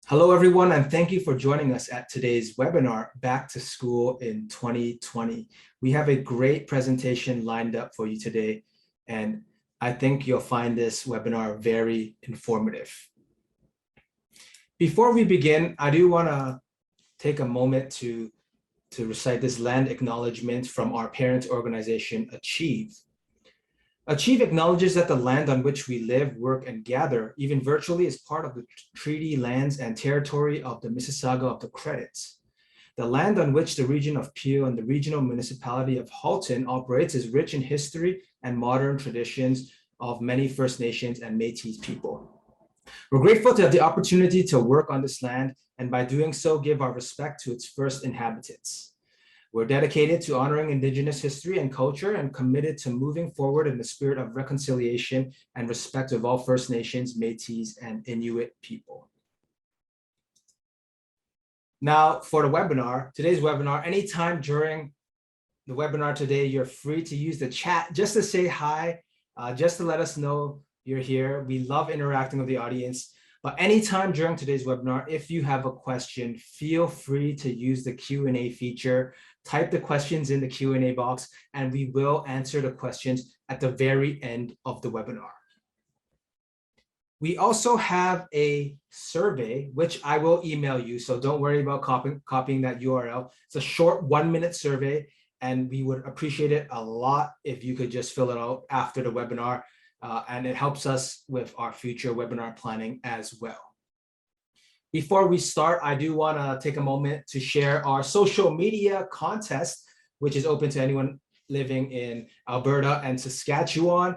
Hello, everyone, and thank you for joining us at today's webinar, Back to School in 2020. We have a great presentation lined up for you today, and I think you'll find this webinar very informative. Before we begin, I do want to take a moment to recite this land acknowledgement from our parent organization, Achēv. Achēv acknowledges that the land on which we live, work, and gather, even virtually, is part of the treaty lands and territory of the Mississauga of the Credits. The land on which the region of Peel and the regional municipality of Halton operates is rich in history and modern traditions of many First Nations and Métis people. We're grateful to have the opportunity to work on this land, and by doing so, give our respect to its first inhabitants. We're dedicated to honoring Indigenous history and culture and committed to moving forward in the spirit of reconciliation and respect of all First Nations, Métis, and Inuit people. Now, for the webinar, today's webinar, anytime during the webinar today, you're free to use the chat just to say hi, just to let us know you're here. We love interacting with the audience. But anytime during today's webinar, if you have a question, feel free to use the Q&A feature. Type the questions in the Q&A box, and we will answer the questions at the very end of the webinar. We also have a survey, which I will email you, so don't worry about copying that URL. It's a short 1-minute survey, and we would appreciate it a lot if you could just fill it out after the webinar, and it helps us with our future webinar planning as well. Before we start, I do want to take a moment to share our social media contest, which is open to anyone living in Alberta and Saskatchewan.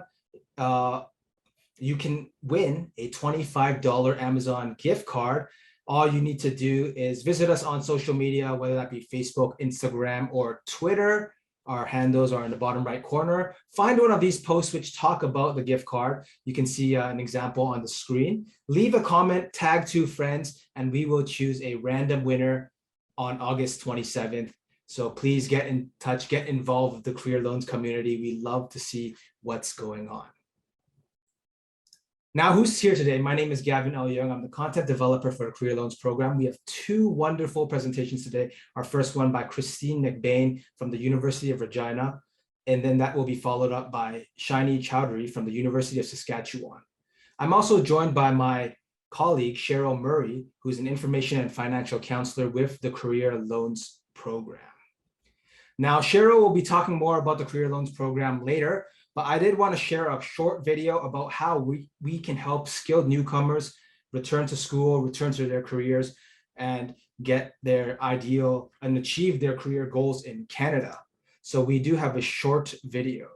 You can win a $25 Amazon gift card. All you need to do is visit us on social media, whether that be Facebook, Instagram, or Twitter. Our handles are in the bottom right corner. Find one of these posts which talk about the gift card. You can see an example on the screen. Leave a comment, tag 2 friends, and we will choose a random winner on August 27th. So please get in touch, get involved with the Career Loans community. We love to see what's going on. Now, who's here today? My name is Gavin L. Young. I'm the content developer for the Career Loans program. We have 2 wonderful presentations today. Our first one by Christine McBain from the University of Regina, and then that will be followed up by Shiny Chowdhury from the University of Saskatchewan. I'm also joined by my colleague, Cheryl Murray, who's an information and financial counselor with the Career Loans program. Now, Cheryl will be talking more about the Career Loans program later, but I did want to share a short video about how we can help skilled newcomers return to school, return to their careers, and get their ideal and achieve their career goals in Canada. So we do have a short video.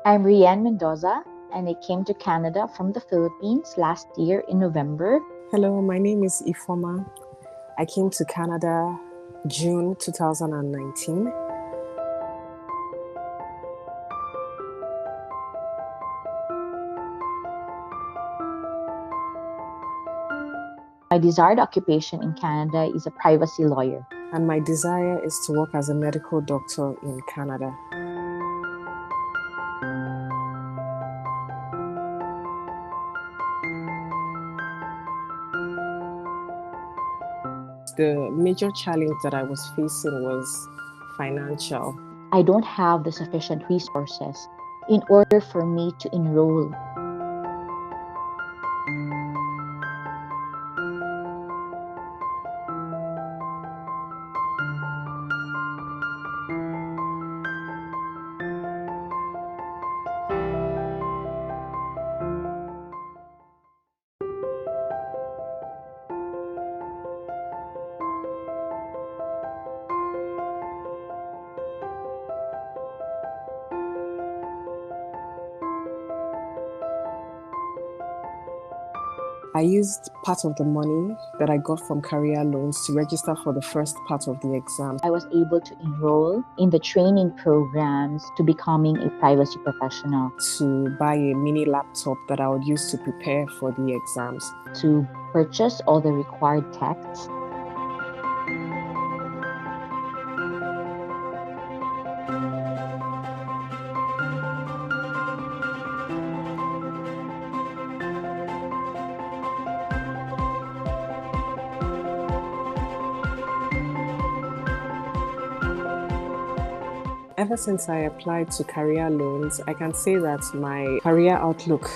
I'm Rianne Mendoza, and I came to Canada from the Philippines last year in November. Hello, my name is Ifoma. I came to Canada June 2019. My desired occupation in Canada is a privacy lawyer. And my desire is to work as a medical doctor in Canada. The major challenge that I was facing was financial. I don't have the sufficient resources in order for me to enroll. I used part of the money that I got from Career Loans to register for the first part of the exam. I was able to enroll in the training programs to becoming a privacy professional. To buy a mini laptop that I would use to prepare for the exams. To purchase all the required texts. Ever since I applied to career loans, I can say that my career outlook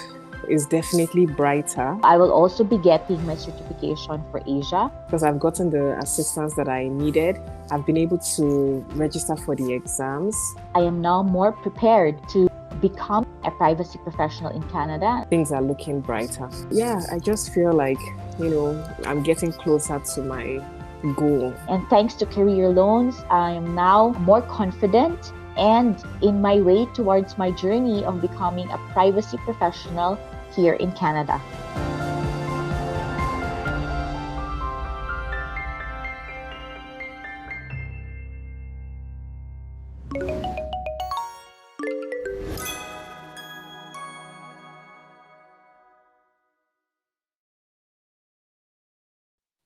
is definitely brighter. I will also be getting my certification for Asia. Because I've gotten the assistance that I needed. I've been able to register for the exams. I am now more prepared to become a privacy professional in Canada. Things are looking brighter. Yeah, I just feel like, I'm getting closer to my goal. And thanks to career loans, I am now more confident and in my way towards my journey of becoming a privacy professional here in Canada.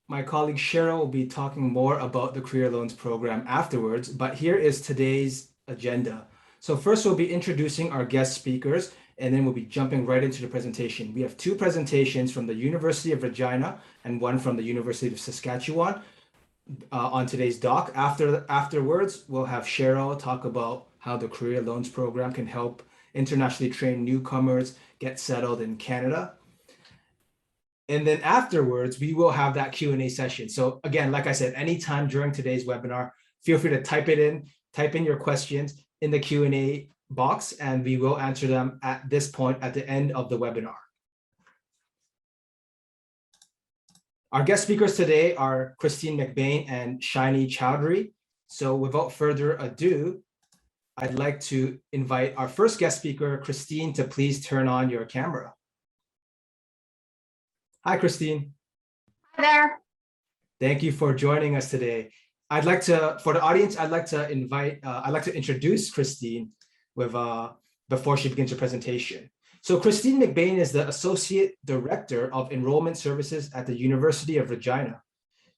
My colleague Cheryl will be talking more about the Career Loans program afterwards, but here is today's agenda. So first we'll be introducing our guest speakers, and then we'll be jumping right into the presentation. We have two presentations from the University of Regina and one from the University of Saskatchewan on today's doc. Afterwards, we'll have Cheryl talk about how the Career Loans program can help internationally trained newcomers get settled in Canada. And then afterwards, we will have that Q&A session. So again, like I said, anytime during today's webinar, feel free to type in your questions in the Q&A box, and we will answer them at this point at the end of the webinar. Our guest speakers today are Christine McBain and Shiny Chowdhury. So without further ado, I'd like to invite our first guest speaker, Christine, to please turn on your camera. Hi, Christine. Hi there. Thank you for joining us today. For the audience, I'd like to introduce Christine before she begins her presentation. So Christine McBain is the Associate Director of Enrollment Services at the University of Regina.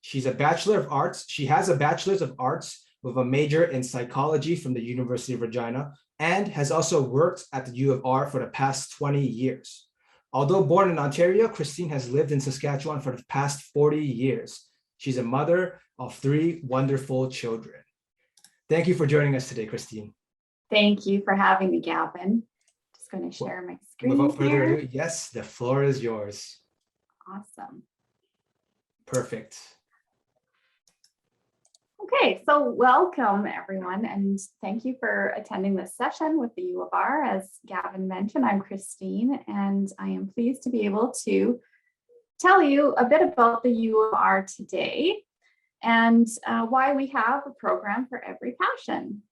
She has a Bachelor's of Arts with a major in psychology from the University of Regina, and has also worked at the U of R for the past 20 years. Although born in Ontario, Christine has lived in Saskatchewan for the past 40 years. She's a mother of 3 wonderful children. Thank you for joining us today, Christine. Thank you for having me, Gavin. Just going to share my screen. Without further here. ado, yes, the floor is yours. Awesome. Perfect. Okay, so welcome everyone, and thank you for attending this session with the U of R. As Gavin mentioned, I'm Christine, and I am pleased to be able to tell you a bit about the U of R today and why we have a program for every passion.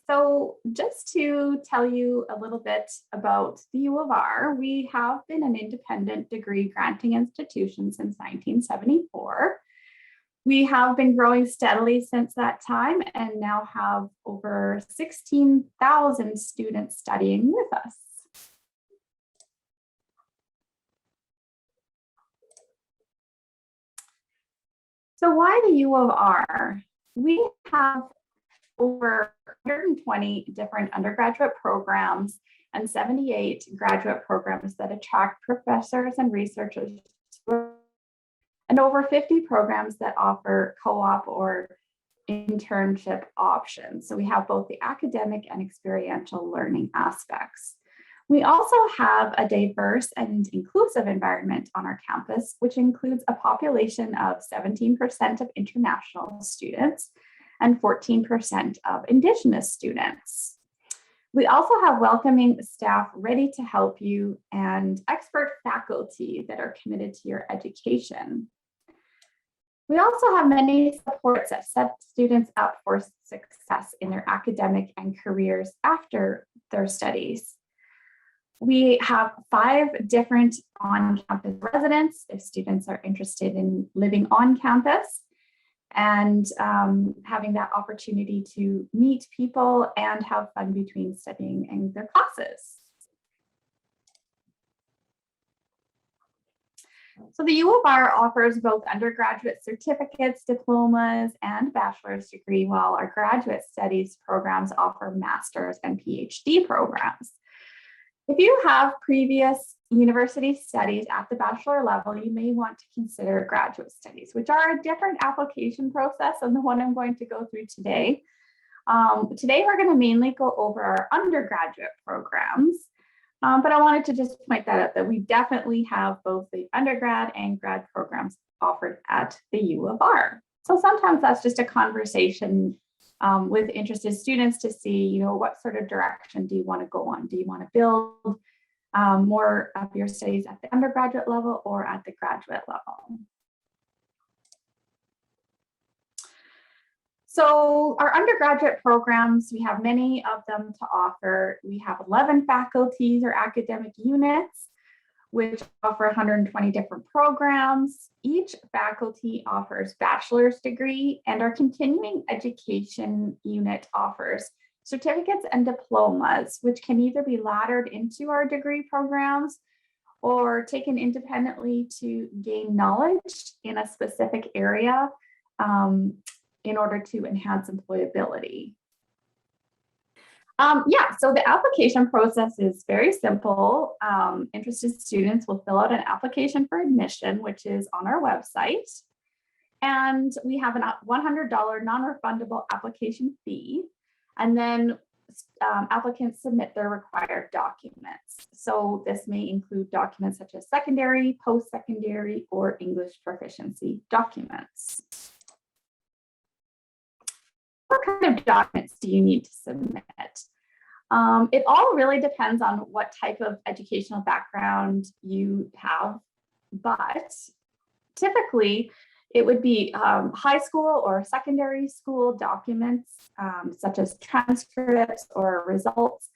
So just to tell you a little bit about the U of R, we have been an independent degree granting institution since 1974. We have been growing steadily since that time and now have over 16,000 students studying with us. So why the U of R? We have over 120 different undergraduate programs and 78 graduate programs that attract professors and researchers, and over 50 programs that offer co-op or internship options. So we have both the academic and experiential learning aspects. We also have a diverse and inclusive environment on our campus, which includes a population of 17% of international students and 14% of Indigenous students. We also have welcoming staff ready to help you and expert faculty that are committed to your education. We also have many supports that set students up for success in their academic and careers after their studies. We have 5 different on-campus residents if students are interested in living on campus and having that opportunity to meet people and have fun between studying and their classes. So the U of R offers both undergraduate certificates, diplomas, and bachelor's degree, while our graduate studies programs offer master's and PhD programs. If you have previous university studies at the bachelor level, you may want to consider graduate studies, which are a different application process than the one I'm going to go through today. Today, we're going to mainly go over our undergraduate programs, but I wanted to just point that out that we definitely have both the undergrad and grad programs offered at the U of R. So sometimes that's just a conversation with interested students to see, what sort of direction do you want to go on? Do you want to build more of your studies at the undergraduate level or at the graduate level? So our undergraduate programs, we have many of them to offer. We have 11 faculties or academic units, which offer 120 different programs. Each faculty offers bachelor's degree, and our continuing education unit offers certificates and diplomas, which can either be laddered into our degree programs or taken independently to gain knowledge in a specific area in order to enhance employability. So the application process is very simple. Interested students will fill out an application for admission, which is on our website. And we have a $100 non-refundable application fee. And then applicants submit their required documents. So this may include documents such as secondary, post-secondary, or English proficiency documents. What kind of documents do you need to submit? It all really depends on what type of educational background you have, but typically it would be high school or secondary school documents, such as transcripts or results,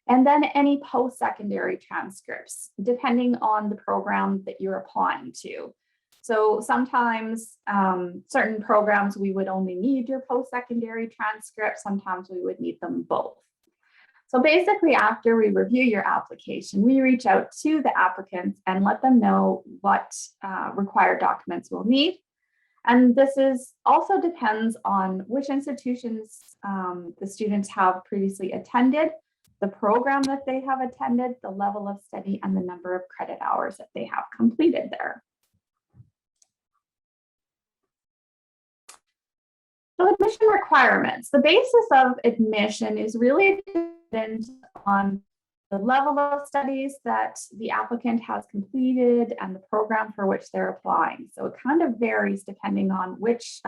and then any post-secondary transcripts, depending on the program that you're applying to. So sometimes certain programs, we would only need your post-secondary transcript. Sometimes we would need them both. So basically, after we review your application, we reach out to the applicants and let them know what required documents we'll need. And this also depends on which institutions the students have previously attended, the program that they have attended, the level of study, and the number of credit hours that they have completed there. So admission requirements. The basis of admission is really dependent on the level of studies that the applicant has completed and the program for which they're applying. So it kind of varies depending on which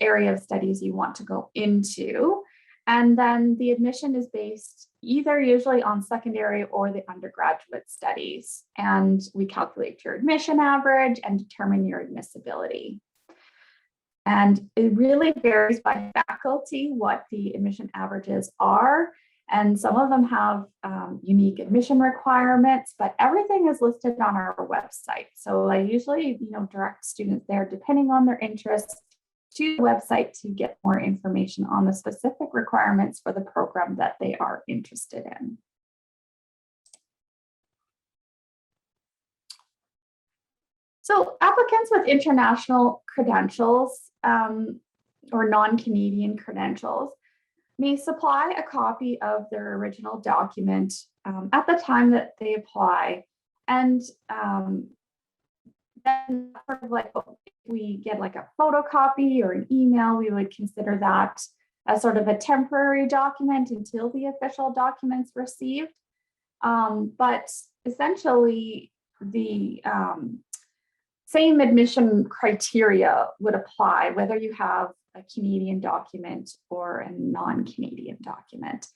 area of studies you want to go into. And then the admission is based either usually on secondary or the undergraduate studies. And we calculate your admission average and determine your admissibility. And it really varies by faculty what the admission averages are. And some of them have unique admission requirements, but everything is listed on our website. So I usually, direct students there, depending on their interests, to the website to get more information on the specific requirements for the program that they are interested in. So applicants with international credentials or non-Canadian credentials may supply a copy of their original document at the time that they apply. And then sort of like if we get like a photocopy or an email, we would consider that as sort of a temporary document until the official document's received. But essentially the same admission criteria would apply whether you have a Canadian document or a non-Canadian document.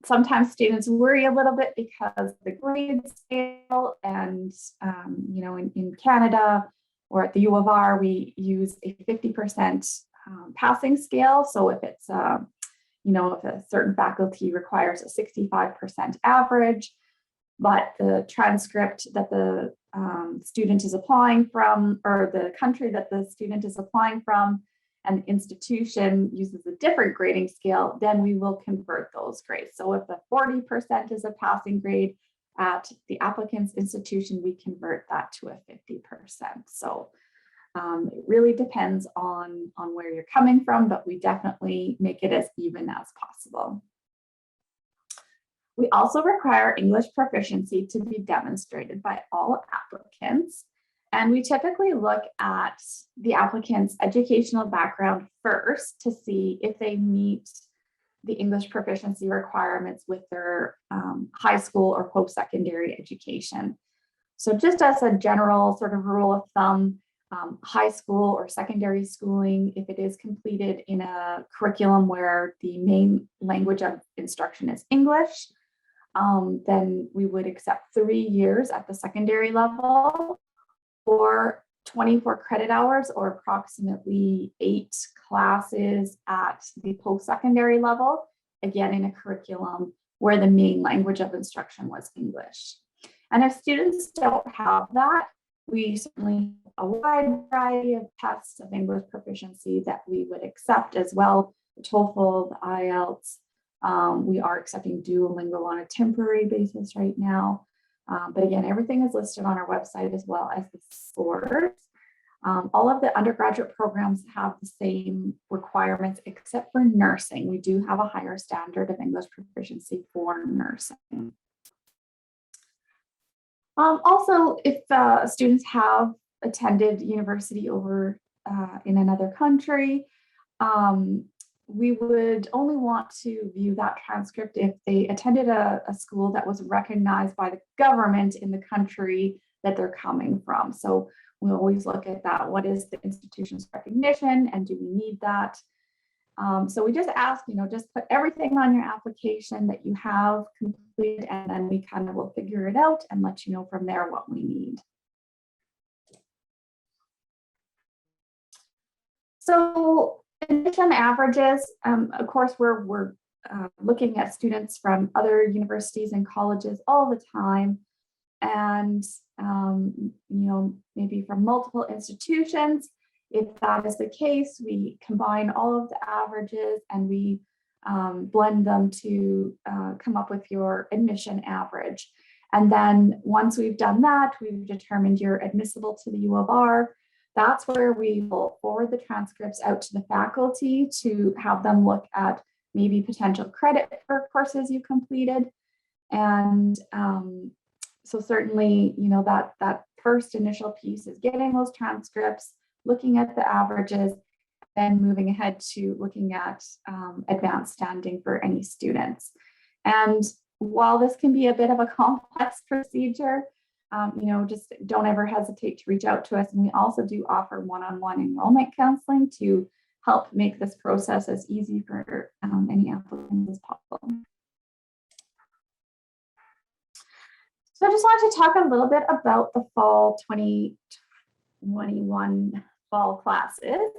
Sometimes students worry a little bit because the grade scale and, in Canada or at the U of R, we use a 50% passing scale. So if it's, if a certain faculty requires a 65% average, but the transcript that the student is applying from, or the country that the student is applying from, and the institution uses a different grading scale, then we will convert those grades. So if the 40% is a passing grade at the applicant's institution, we convert that to a 50%. So it really depends on where you're coming from, but we definitely make it as even as possible. We also require English proficiency to be demonstrated by all applicants. And we typically look at the applicant's educational background first to see if they meet the English proficiency requirements with their high school or post-secondary education. So just as a general sort of rule of thumb, high school or secondary schooling, if it is completed in a curriculum where the main language of instruction is English, then we would accept 3 years at the secondary level, or 24 credit hours, or approximately 8 classes at the post-secondary level, again in a curriculum where the main language of instruction was English. And if students don't have that, we certainly have a wide variety of tests of English proficiency that we would accept as well. The TOEFL, the IELTS. We are accepting Duolingo on a temporary basis right now. But again, everything is listed on our website as well as the scores. All of the undergraduate programs have the same requirements except for nursing. We do have a higher standard of English proficiency for nursing. Also, if students have attended university over in another country, we would only want to view that transcript if they attended a school that was recognized by the government in the country that they're coming from. So we always look at that. What is the institution's recognition, and do we need that? So we just ask, just put everything on your application that you have completed, and then we kind of will figure it out and let you know from there what we need. So admission averages, of course, we're looking at students from other universities and colleges all the time, and maybe from multiple institutions. If that is the case, we combine all of the averages and we blend them to come up with your admission average. And then once we've done that, we've determined you're admissible to the U of R. That's where we will forward the transcripts out to the faculty to have them look at maybe potential credit for courses you completed. And so certainly, that first initial piece is getting those transcripts, looking at the averages, then moving ahead to looking at advanced standing for any students. And while this can be a bit of a complex procedure, just don't ever hesitate to reach out to us. And we also do offer one-on-one enrollment counseling to help make this process as easy for any applicants as possible. So I just wanted to talk a little bit about the fall 2021 fall classes,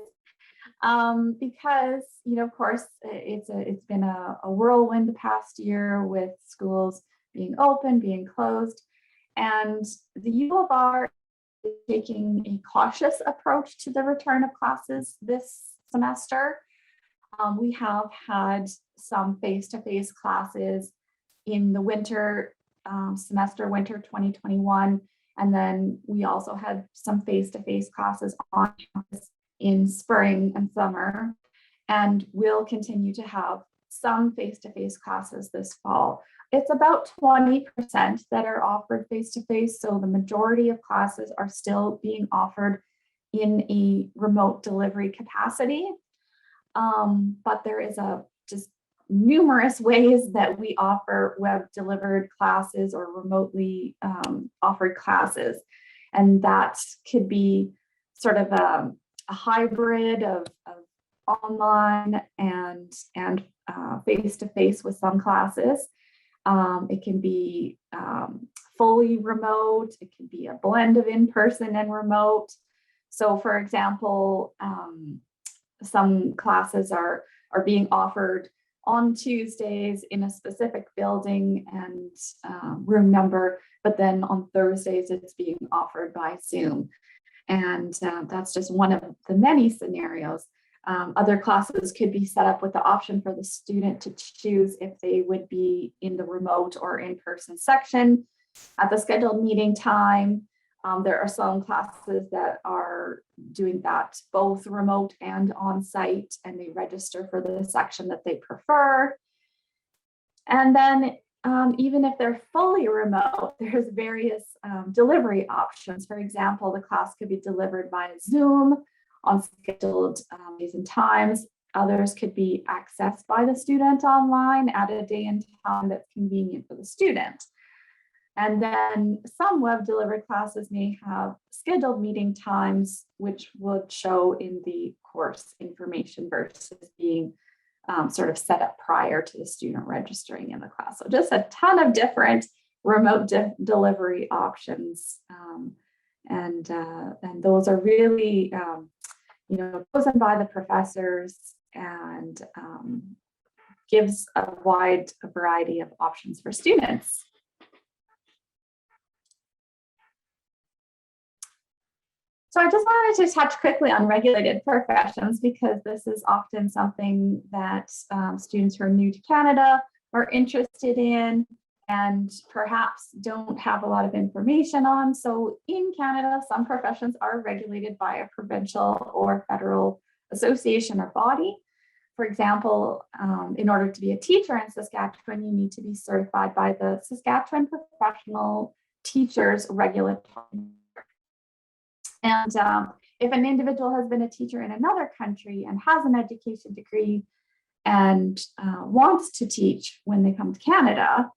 because of course it's been a whirlwind the past year with schools being open, being closed, and the U of R is taking a cautious approach to the return of classes this semester. We have had some face-to-face classes in the winter semester, winter 2021. And then we also had some face-to-face classes on campus in spring and summer. And we'll continue to have some face-to-face classes this fall. It's about 20% that are offered face-to-face. So the majority of classes are still being offered in a remote delivery capacity. But there is just numerous ways that we offer web delivered classes or remotely offered classes. And that could be sort of a hybrid of online and face-to-face with some classes. It can be fully remote. It can be a blend of in-person and remote. So for example, some classes are being offered on Tuesdays in a specific building and room number, but then on Thursdays it's being offered by Zoom. And that's just one of the many scenarios. Other classes could be set up with the option for the student to choose if they would be in the remote or in-person section at the scheduled meeting time. There are some classes that are doing that both remote and on-site, and they register for the section that they prefer. And then even if they're fully remote, there's various delivery options. For example, the class could be delivered via Zoom on scheduled days and times. Others could be accessed by the student online at a day and time that's convenient for the student. And then some web delivered classes may have scheduled meeting times, which would show in the course information versus being sort of set up prior to the student registering in the class. So just a ton of different remote delivery options. And those are really, chosen by the professors and gives a wide variety of options for students. So I just wanted to touch quickly on regulated professions because this is often something that students who are new to Canada are interested in and perhaps don't have a lot of information on. So in Canada, some professions are regulated by a provincial or federal association or body. For example, in order to be a teacher in Saskatchewan, you need to be certified by the Saskatchewan Professional Teachers Regulatory. And if an individual has been a teacher in another country and has an education degree and wants to teach when they come to Canada,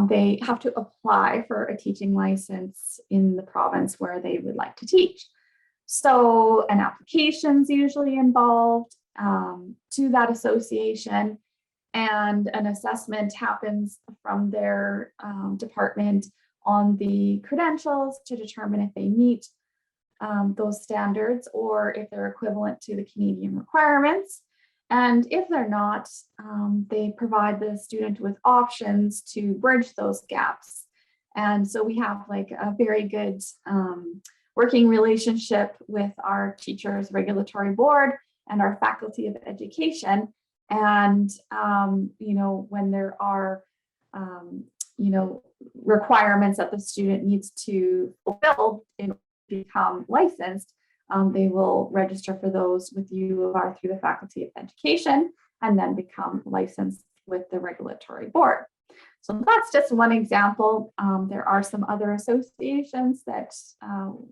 they have to apply for a teaching license in the province where they would like to teach. So an application is usually involved to that association, and an assessment happens from their department on the credentials to determine if they meet those standards or if they're equivalent to the Canadian requirements. And if they're not, they provide the student with options to bridge those gaps. And so we have like a very good working relationship with our Teachers Regulatory Board and our Faculty of Education. And, when there are, requirements that the student needs to fulfill in order to become licensed, they will register for those with U of R through the Faculty of Education and then become licensed with the regulatory board. So that's just one example. There are some other associations that,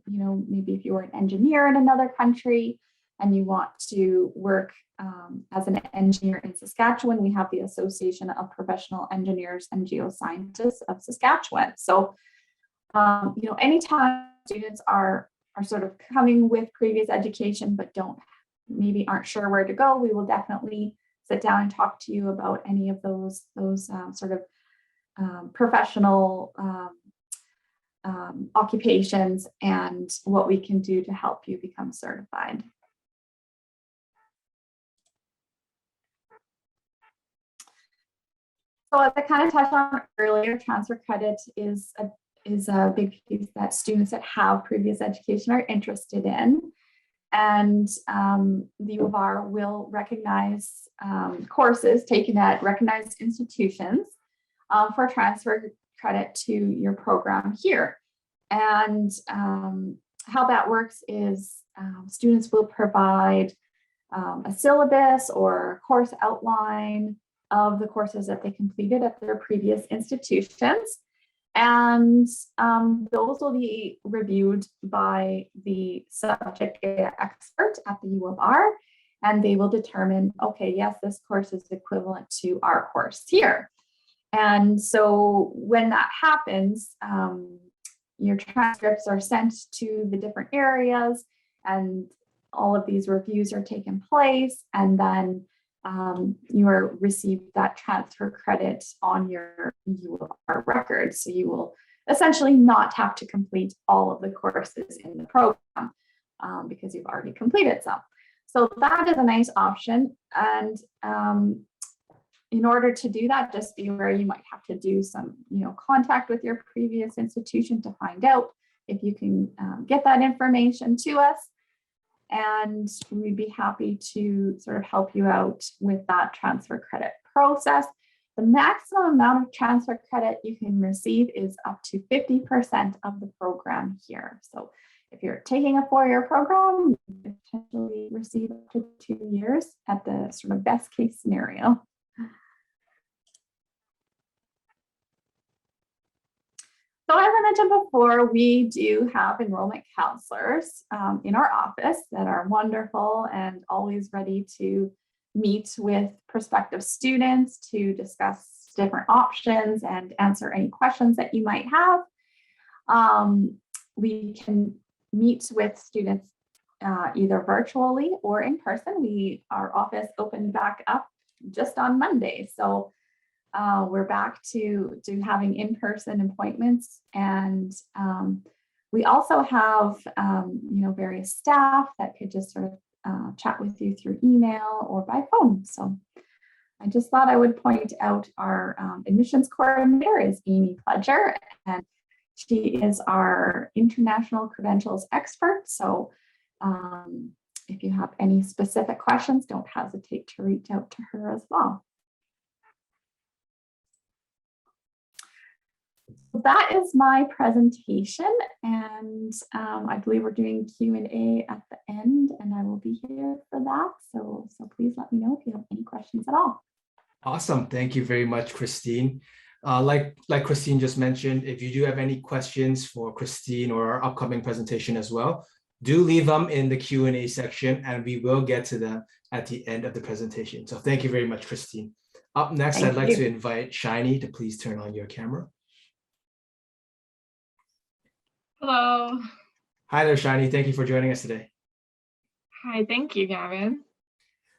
maybe if you were an engineer in another country and you want to work as an engineer in Saskatchewan, we have the Association of Professional Engineers and Geoscientists of Saskatchewan. So, anytime students are sort of coming with previous education, but aren't sure where to go, we will definitely sit down and talk to you about any of those sort of professional occupations and what we can do to help you become certified. So as I kind of touched on earlier, transfer credit is a big piece that students that have previous education are interested in. And the U of R will recognize courses taken at recognized institutions for transfer credit to your program here. And how that works is students will provide a syllabus or course outline of the courses that they completed at their previous institutions. And those will be reviewed by the subject area expert at the U of R, and they will determine, okay, yes, this course is equivalent to our course here. And so when that happens, your transcripts are sent to the different areas and all of these reviews are taken place, and then you are received that transfer credit on your U of R record. So you will essentially not have to complete all of the courses in the program because you've already completed some. So that is a nice option. And in order to do that, just be aware you might have to do some, contact with your previous institution to find out if you can get that information to us. And we'd be happy to sort of help you out with that transfer credit process. The maximum amount of transfer credit you can receive is up to 50% of the program here. So if you're taking a 4-year program, you can potentially receive up to 2 years at the sort of best case scenario. So as I mentioned before, we do have enrollment counselors in our office that are wonderful and always ready to meet with prospective students to discuss different options and answer any questions that you might have. We can meet with students either virtually or in person. Our office opened back up just on Monday. So we're back to having in-person appointments, and we also have various staff that could just sort of chat with you through email or by phone. So I just thought I would point out our admissions coordinator is Amy Pledger, and she is our international credentials expert. So if you have any specific questions, don't hesitate to reach out to her as well. That is my presentation, and I believe we're doing Q&A at the end, and I will be here for that. So please let me know if you have any questions at all. Awesome. Thank you very much, Christine. Like Christine just mentioned, if you do have any questions for Christine or our upcoming presentation as well, do leave them in the Q&A section, and we will get to them at the end of the presentation. So thank you very much, Christine. Up next, I'd like to invite Shiny to please turn on your camera. Hello. Hi there, Shiny. Thank you for joining us today. Hi, thank you, Gavin.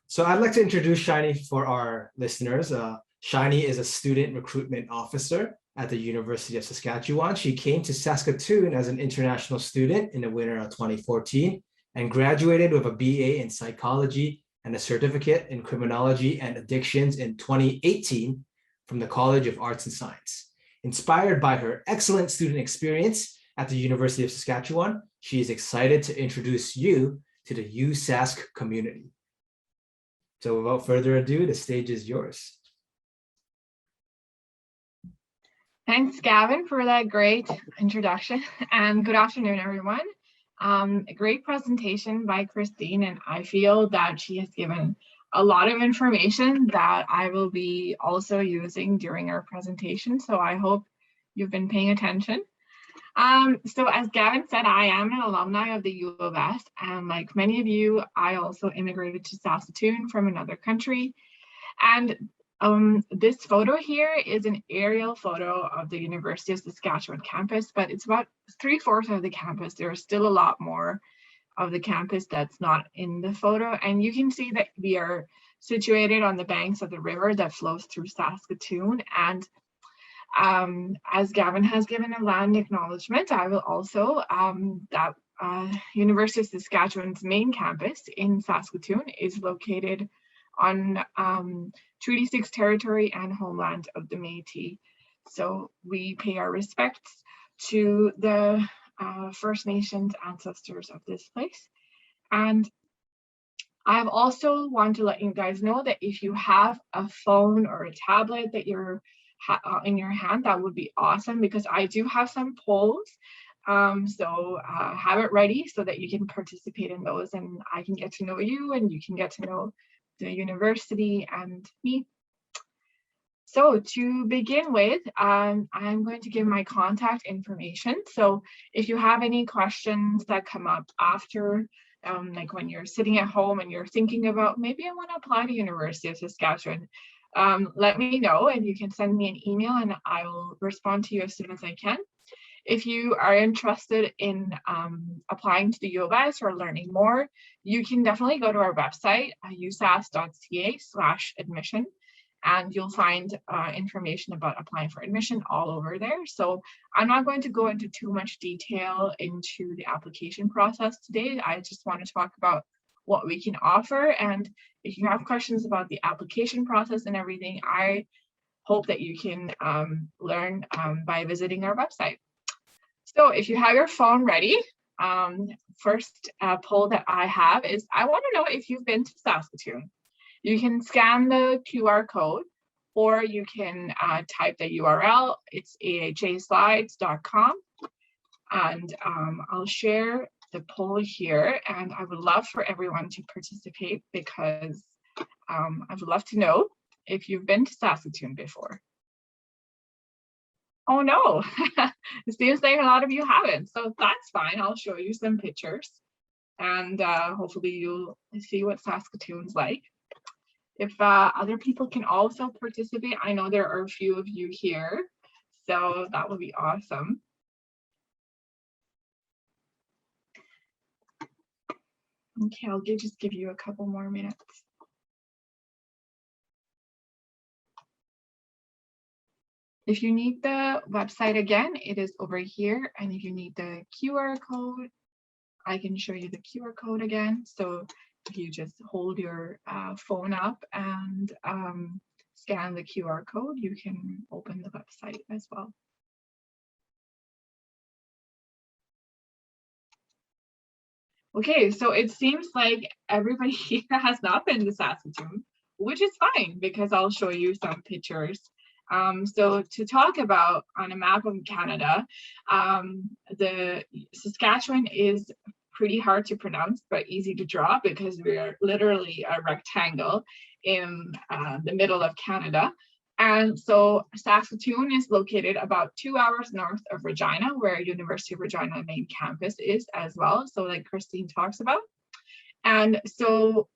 So I'd like to introduce Shiny for our listeners. Shiny is a student recruitment officer at the University of Saskatchewan. She came to Saskatoon as an international student in the winter of 2014 and graduated with a BA in psychology and a certificate in criminology and addictions in 2018 from the College of Arts and Science. Inspired by her excellent student experience at the University of Saskatchewan, she is excited to introduce you to the USask community. So without further ado, the stage is yours. Thanks, Gavin, for that great introduction, and good afternoon, everyone. A great presentation by Christine, and I feel that she has given a lot of information that I will be also using during our presentation. So I hope you've been paying attention. So as Gavin said, I am an alumni of the U of S, and like many of you, I also immigrated to Saskatoon from another country. And this photo here is an aerial photo of the University of Saskatchewan campus, but it's about 3/4 of the campus. There is still a lot more of the campus that's not in the photo. And you can see that we are situated on the banks of the river that flows through Saskatoon. And as Gavin has given a land acknowledgement, I will also, University of Saskatchewan's main campus in Saskatoon is located on Treaty 6 territory and homeland of the Métis. So we pay our respects to the First Nations ancestors of this place. And I also want to let you guys know that if you have a phone or a tablet that you're in your hand, that would be awesome, because I do have some polls. So have it ready so that you can participate in those, and I can get to know you and you can get to know the university and me. So to begin with, I'm going to give my contact information. So if you have any questions that come up after, like when you're sitting at home and you're thinking about, maybe I want to apply to University of Saskatchewan, let me know, and you can send me an email and I will respond to you as soon as I can. If you are interested in applying to the U of S or learning more, you can definitely go to our website, usas.ca/admission, and you'll find information about applying for admission all over there. So I'm not going to go into too much detail into the application process today. I just want to talk about what we can offer. And if you have questions about the application process and everything, I hope that you can learn by visiting our website. So if you have your phone ready, first poll that I have is, I want to know if you've been to Saskatoon. You can scan the QR code, or you can type the URL. It's ahaslides.com. And I'll share the poll here, and I would love for everyone to participate, because I would love to know if you've been to Saskatoon before. Oh no, it seems like a lot of you haven't. So that's fine. I'll show you some pictures and hopefully you'll see what Saskatoon's like. If other people can also participate, I know there are a few of you here, so that would be awesome. Okay, I'll just give you a couple more minutes. If you need the website again, it is over here. And if you need the QR code, I can show you the QR code again. So if you just hold your phone up and scan the QR code, you can open the website as well. Okay, so it seems like everybody here has not been to Saskatoon, which is fine because I'll show you some pictures. So to talk about on a map of Canada, the Saskatchewan is pretty hard to pronounce, but easy to draw because we are literally a rectangle in the middle of Canada. And so Saskatoon is located about 2 hours north of Regina, where University of Regina main campus is as well. So like Christine talks about. And so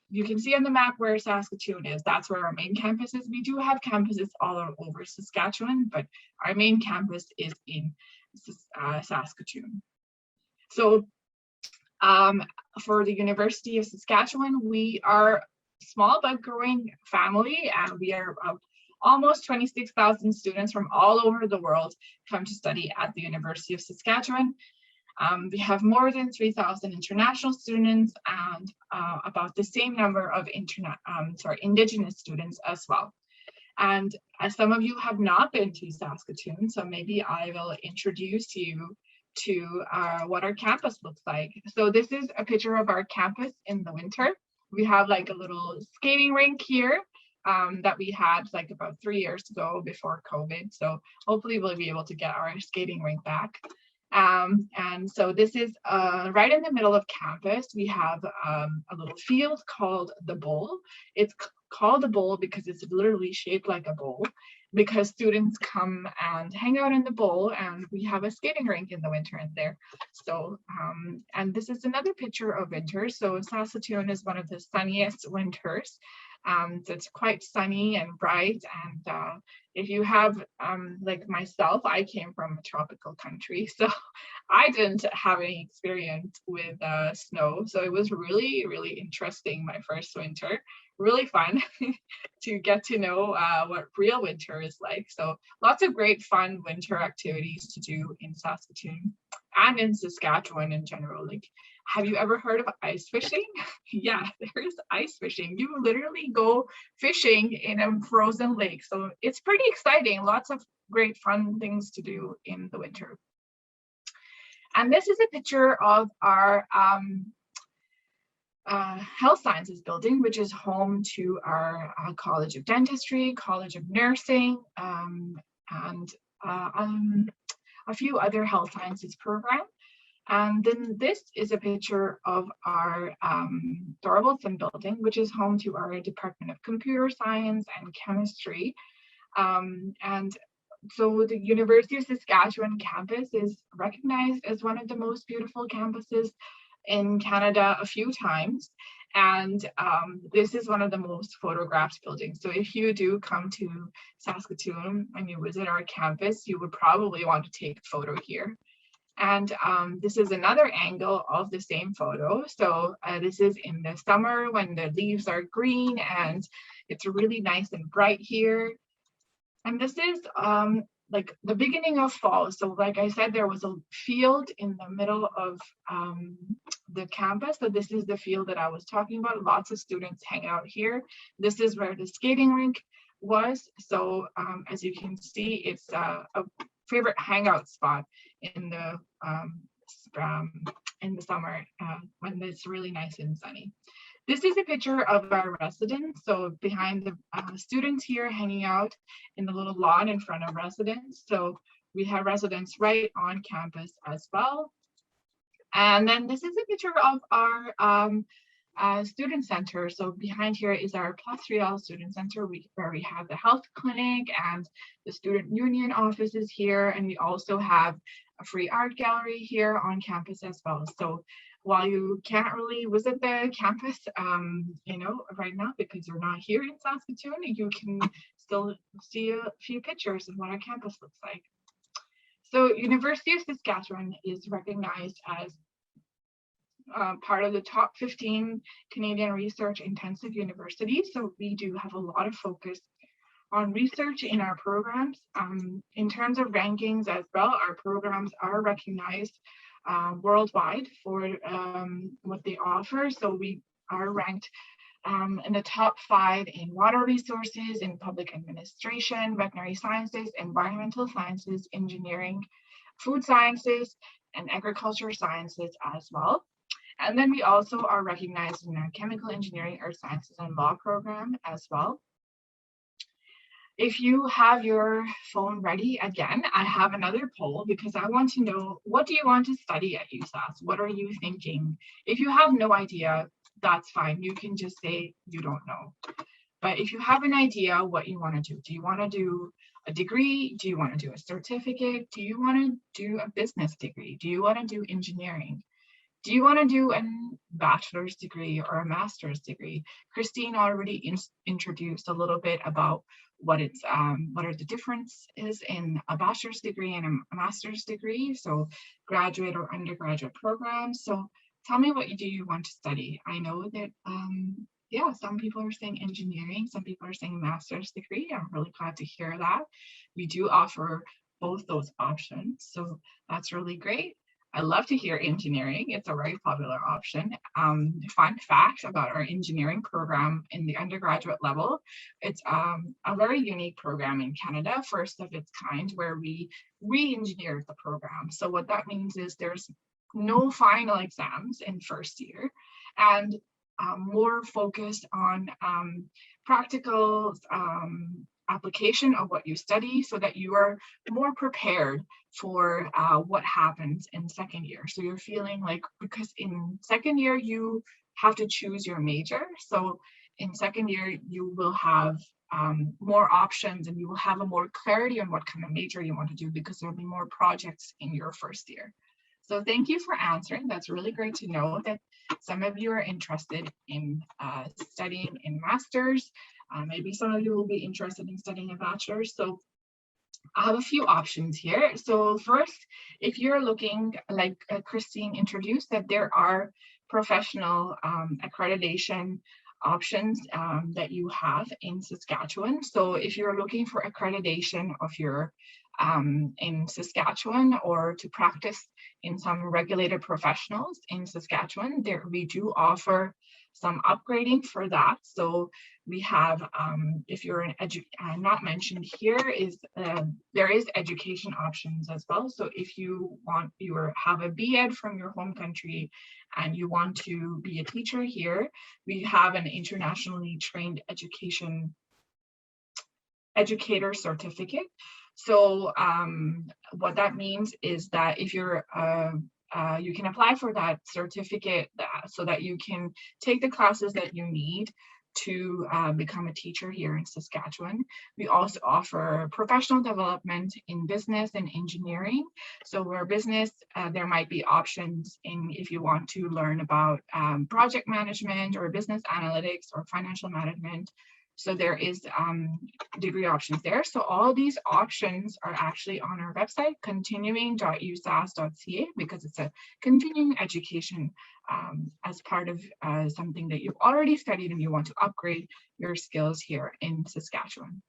you can see on the map where Saskatoon is, that's where our main campus is. We do have campuses all over Saskatchewan, but our main campus is in Saskatoon. So for the University of Saskatchewan, we are small but growing family, and we are almost 26,000 students from all over the world come to study at the University of Saskatchewan. We have more than 3,000 international students and about the same number of Indigenous students as well. And as some of you have not been to Saskatoon, so maybe I will introduce you to what our campus looks like. So this is a picture of our campus in the winter. We have like a little skating rink here that we had like about 3 years ago before COVID. So hopefully we'll be able to get our skating rink back. And so this is right in the middle of campus. We have a little field called the bowl. It's called a bowl because it's literally shaped like a bowl, because students come and hang out in the bowl, and we have a skating rink in the winter in there. So, and this is another picture of winter. So Saskatoon is one of the sunniest winters. It's quite sunny and bright, and if you have, like myself, I came from a tropical country, so I didn't have any experience with snow. So it was really, really interesting, my first winter. Really fun to get to know what real winter is like. So lots of great fun winter activities to do in Saskatoon and in Saskatchewan in general. Like, have you ever heard of ice fishing? Yeah, there is ice fishing. You literally go fishing in a frozen lake. So it's pretty exciting. Lots of great fun things to do in the winter. And this is a picture of our health sciences building, which is home to our College of Dentistry, College of Nursing, and a few other health sciences programs. And then this is a picture of our Thorvaldson building, which is home to our Department of Computer Science and Chemistry. And so the University of Saskatchewan campus is recognized as one of the most beautiful campuses in Canada a few times. And this is one of the most photographed buildings. So if you do come to Saskatoon and you visit our campus, you would probably want to take a photo here. And this is another angle of the same photo. So this is in the summer when the leaves are green and it's really nice and bright here. And this is like the beginning of fall. So like I said, there was a field in the middle of the campus. So this is the field that I was talking about. Lots of students hang out here. This is where the skating rink was. So as you can see, it's a favorite hangout spot in the summer when it's really nice and sunny. This is a picture of our residence. So behind the students here hanging out in the little lawn in front of residence. So we have residents right on campus as well. And then this is a picture of our student center. So behind here is our +3L student center, where we have the health clinic and the student union offices here. And we also have a free art gallery here on campus as well. So while you can't really visit the campus, right now because you're not here in Saskatoon, you can still see a few pictures of what our campus looks like. So University of Saskatchewan is recognized as part of the top 15 Canadian research intensive universities. So we do have a lot of focus on research in our programs. In terms of rankings as well, our programs are recognized worldwide for what they offer. So we are ranked in the top 5 in water resources, in public administration, veterinary sciences, environmental sciences, engineering, food sciences, and agriculture sciences as well. And then we also are recognized in our chemical engineering, earth sciences, and law program as well. If you have your phone ready, again, I have another poll because I want to know, what do you want to study at USass? What are you thinking? If you have no idea, that's fine. You can just say you don't know. But if you have an idea what you want to do you want to do a degree? Do you want to do a certificate? Do you want to do a business degree? Do you want to do engineering? Do you want to do a bachelor's degree or a master's degree? Christine already introduced a little bit about what are the differences in a bachelor's degree and a master's degree, so graduate or undergraduate programs. So tell me, what do you want to study? I know that some people are saying engineering, some people are saying master's degree. I'm really glad to hear that. We do offer both those options, so that's really great. I love to hear engineering. It's a very popular option. Fun fact about our engineering program in the undergraduate level, it's a very unique program in Canada, first of its kind, where we re-engineered the program. So what that means is there's no final exams in first year, and more focused on practical application of what you study, so that you are more prepared for what happens in second year. So you're feeling like, because in second year you have to choose your major, so in second year you will have more options, and you will have a more clarity on what kind of major you want to do, because there'll be more projects in your first year. So thank you for answering. That's really great to know that some of you are interested in studying in masters. Maybe some of you will be interested in studying a bachelor's. So I have a few options here. So first, if you're looking, like Christine introduced, that there are professional accreditation options that you have in Saskatchewan. So if you're looking for accreditation of your in Saskatchewan, or to practice in some regulated professionals in Saskatchewan, we do offer some upgrading for that. So we have, if you're not mentioned here, is there is education options as well. So if you have a B.Ed from your home country and you want to be a teacher here, we have an internationally trained educator certificate. So what that means is that if you're you can apply for that certificate so that you can take the classes that you need to become a teacher here in Saskatchewan. We also offer professional development in business and engineering. So where business, there might be options if you want to learn about project management or business analytics or financial management. So there is degree options there. So all these options are actually on our website, continuing.usass.ca, because it's a continuing education as part of something that you've already studied and you want to upgrade your skills here in Saskatchewan.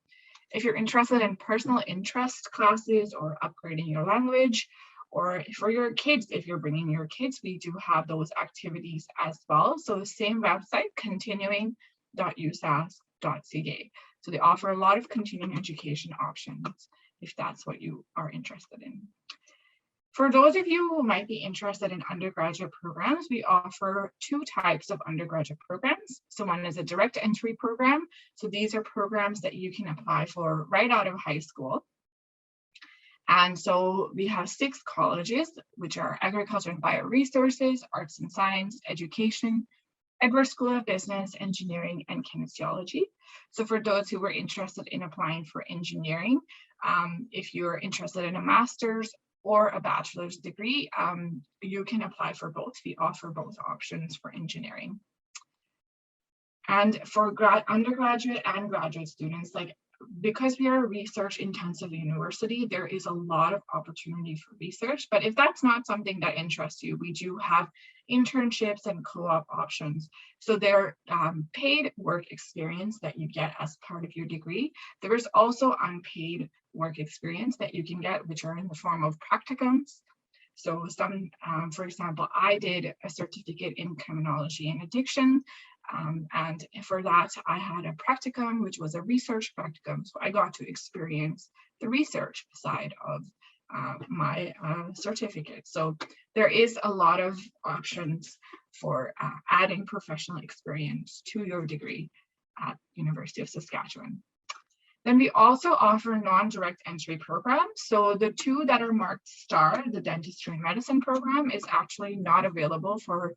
If you're interested in personal interest classes or upgrading your language, or for your kids, if you're bringing your kids, we do have those activities as well. So same website, continuing.usass.ca. So they offer a lot of continuing education options if that's what you are interested in. For those of you who might be interested in undergraduate programs, we offer 2 types of undergraduate programs. So one is a direct entry program. So these are programs that you can apply for right out of high school. And so we have 6 colleges, which are agriculture and bioresources, arts and science, education, Edwards School of Business, Engineering, and Kinesiology. So for those who were interested in applying for engineering, if you're interested in a master's or a bachelor's degree, you can apply for both. We offer both options for engineering. And for undergraduate and graduate students, because we are a research intensive university, there is a lot of opportunity for research. But if that's not something that interests you, we do have internships and co-op options. So they're paid work experience that you get as part of your degree. There is also unpaid work experience that you can get, which are in the form of practicums. So some, for example, I did a certificate in criminology and addiction. And for that, I had a practicum, which was a research practicum. So I got to experience the research side of my certificate. So there is a lot of options for adding professional experience to your degree at University of Saskatchewan. Then we also offer non-direct entry programs. So the two that are marked star, the dentistry and medicine program, is actually not available for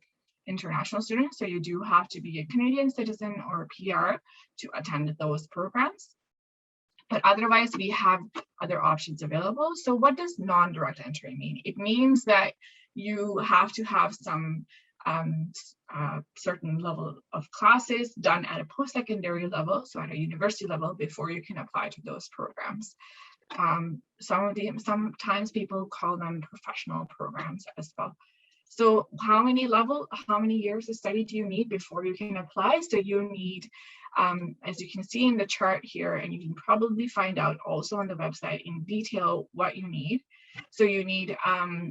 international students. So you do have to be a Canadian citizen or a PR to attend those programs. But otherwise, we have other options available. So what does non-direct entry mean? It means that you have to have some certain level of classes done at a post-secondary level, so at a university level, before you can apply to those programs. Sometimes people call them professional programs as well. So how many years of study do you need before you can apply? So you need, as you can see in the chart here, and you can probably find out also on the website in detail what you need. So you need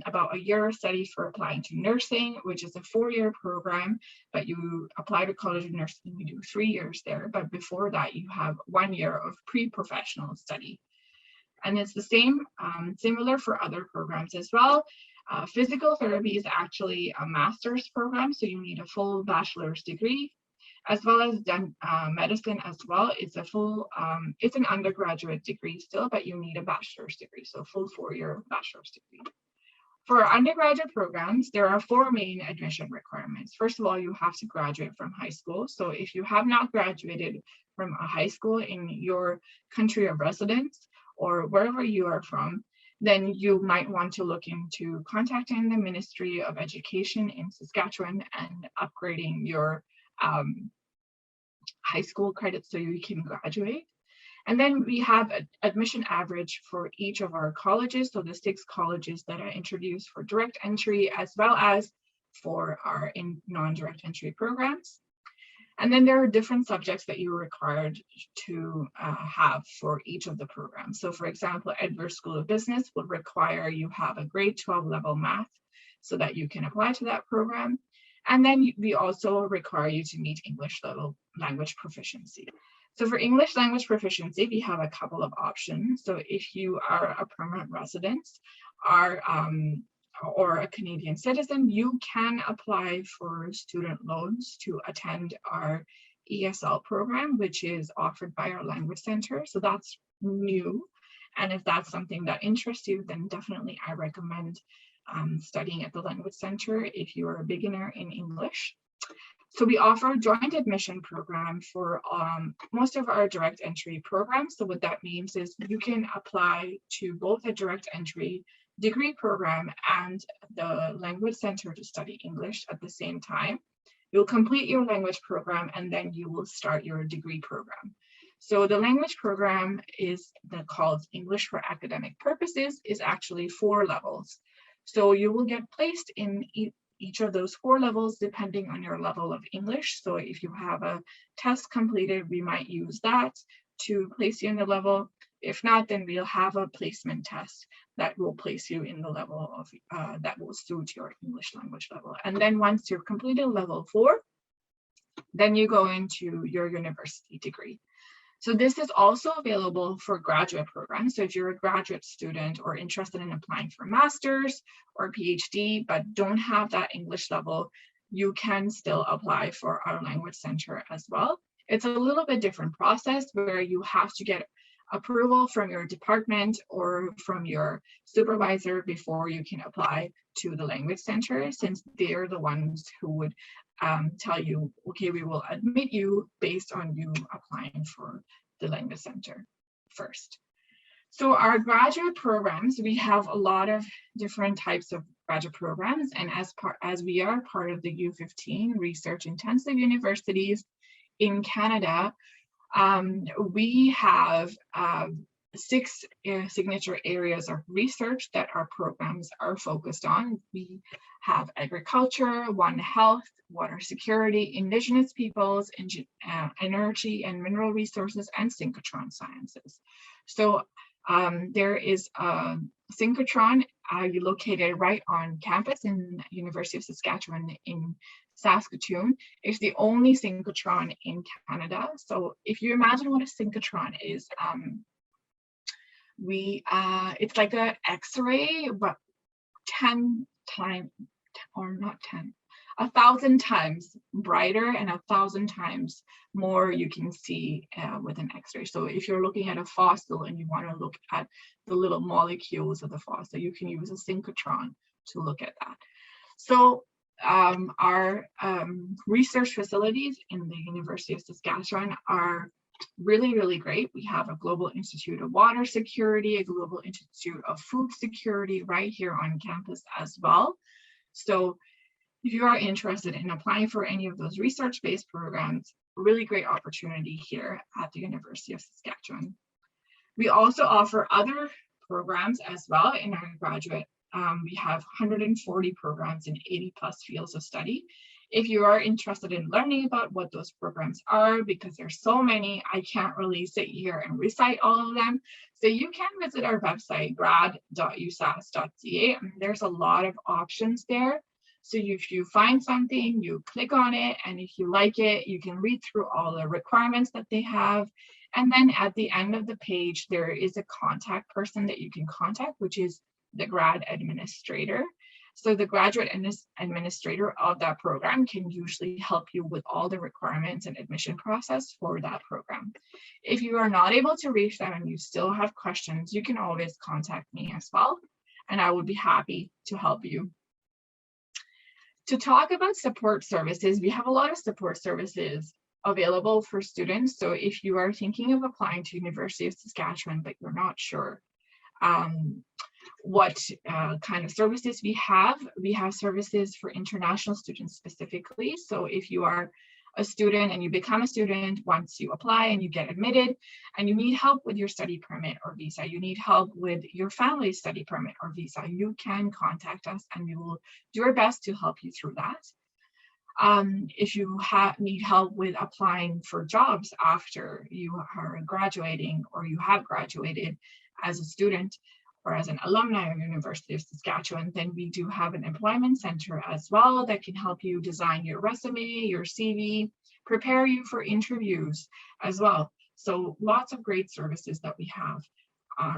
about a year of study for applying to nursing, which is a 4-year program, but you apply to College of Nursing, you do 3 years there. But before that, you have 1 year of pre-professional study. And it's the same, similar for other programs as well. Physical therapy is actually a master's program, so you need a full bachelor's degree, as well as medicine as well. It's a full, it's an undergraduate degree still, but you need a bachelor's degree, so full 4-year bachelor's degree. For undergraduate programs, there are 4 main admission requirements. First of all, you have to graduate from high school. So if you have not graduated from a high school in your country of residence or wherever you are from, then you might want to look into contacting the Ministry of Education in Saskatchewan and upgrading your high school credits so you can graduate. And then we have an admission average for each of our colleges, so the 6 colleges that I introduced for direct entry, as well as for our non-direct entry programs. And then there are different subjects that you're required to have for each of the programs. So for example, Edwards School of Business would require you have a grade 12 level math so that you can apply to that program. And then we also require you to meet English level language proficiency. So for English language proficiency, we have a couple of options. So if you are a permanent resident or a Canadian citizen, you can apply for student loans to attend our ESL program, which is offered by our language center. So that's new. And if that's something that interests you, then definitely I recommend studying at the language center if you are a beginner in English. So we offer a joint admission program for most of our direct entry programs. So what that means is you can apply to both a direct entry degree program and the language center to study English at the same time. You'll complete your language program and then you will start your degree program. So the language program is called English for Academic Purposes, is actually 4 levels. So you will get placed in each of those 4 levels depending on your level of English. So if you have a test completed, we might use that to place you in the level. If not, then we'll have a placement test that will place you in the level of that will suit your English language level. And then once you've completed level 4, then you go into your university degree. So this is also available for graduate programs. So if you're a graduate student or interested in applying for master's or PhD, but don't have that English level, you can still apply for our language center as well. It's a little bit different process where you have to get approval from your department or from your supervisor before you can apply to the language center, since they're the ones who would tell you, okay, we will admit you based on you applying for the language center first. So our graduate programs, we have a lot of different types of graduate programs, and as we are part of the U15 research intensive universities in Canada, we have 6 signature areas of research that our programs are focused on. We have agriculture, One Health, water security, Indigenous peoples, energy and mineral resources, and synchrotron sciences. So there is a synchrotron located right on campus in University of Saskatchewan in Saskatoon. It's the only synchrotron in Canada. So if you imagine what a synchrotron is, it's like an X-ray, but 10 times, or not 10, 1,000 times brighter and 1,000 times more you can see with an X-ray. So if you're looking at a fossil and you want to look at the little molecules of the fossil, you can use a synchrotron to look at that. So our research facilities in the University of Saskatchewan are really, really great. We have a Global Institute of Water Security, a Global Institute of Food Security right here on campus as well. So if you are interested in applying for any of those research-based programs, really great opportunity here at the University of Saskatchewan. We also offer other programs as well in our graduate. We have 140 programs in 80 plus fields of study. If you are interested in learning about what those programs are, because there's so many, I can't really sit here and recite all of them. So you can visit our website, grad.usas.ca. There's a lot of options there. So if you find something, you click on it, and if you like it, you can read through all the requirements that they have. And then at the end of the page, there is a contact person that you can contact, which is the grad administrator. So the graduate administrator of that program can usually help you with all the requirements and admission process for that program. If you are not able to reach them and you still have questions, you can always contact me as well, and I would be happy to help you. To talk about support services, we have a lot of support services available for students. So if you are thinking of applying to University of Saskatchewan, but you're not sure what kind of services we have services for international students specifically. So if you are a student and you become a student once you apply and you get admitted and you need help with your study permit or visa, you need help with your family's study permit or visa, you can contact us and we will do our best to help you through that. If you need help with applying for jobs after you are graduating or you have graduated as a student or as an alumni of University of Saskatchewan, then we do have an employment center as well that can help you design your resume, your CV, prepare you for interviews as well. So lots of great services that we have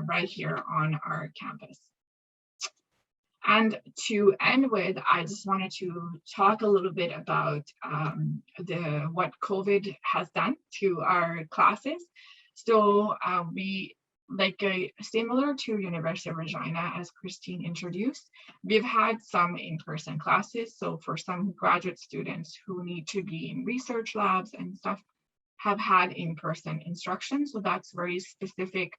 right here on our campus. And to end with, I just wanted to talk a little bit about what COVID has done to our classes. So similar to University of Regina, as Christine introduced, we've had some in-person classes. So for some graduate students who need to be in research labs and stuff, have had in-person instruction. So that's very specific,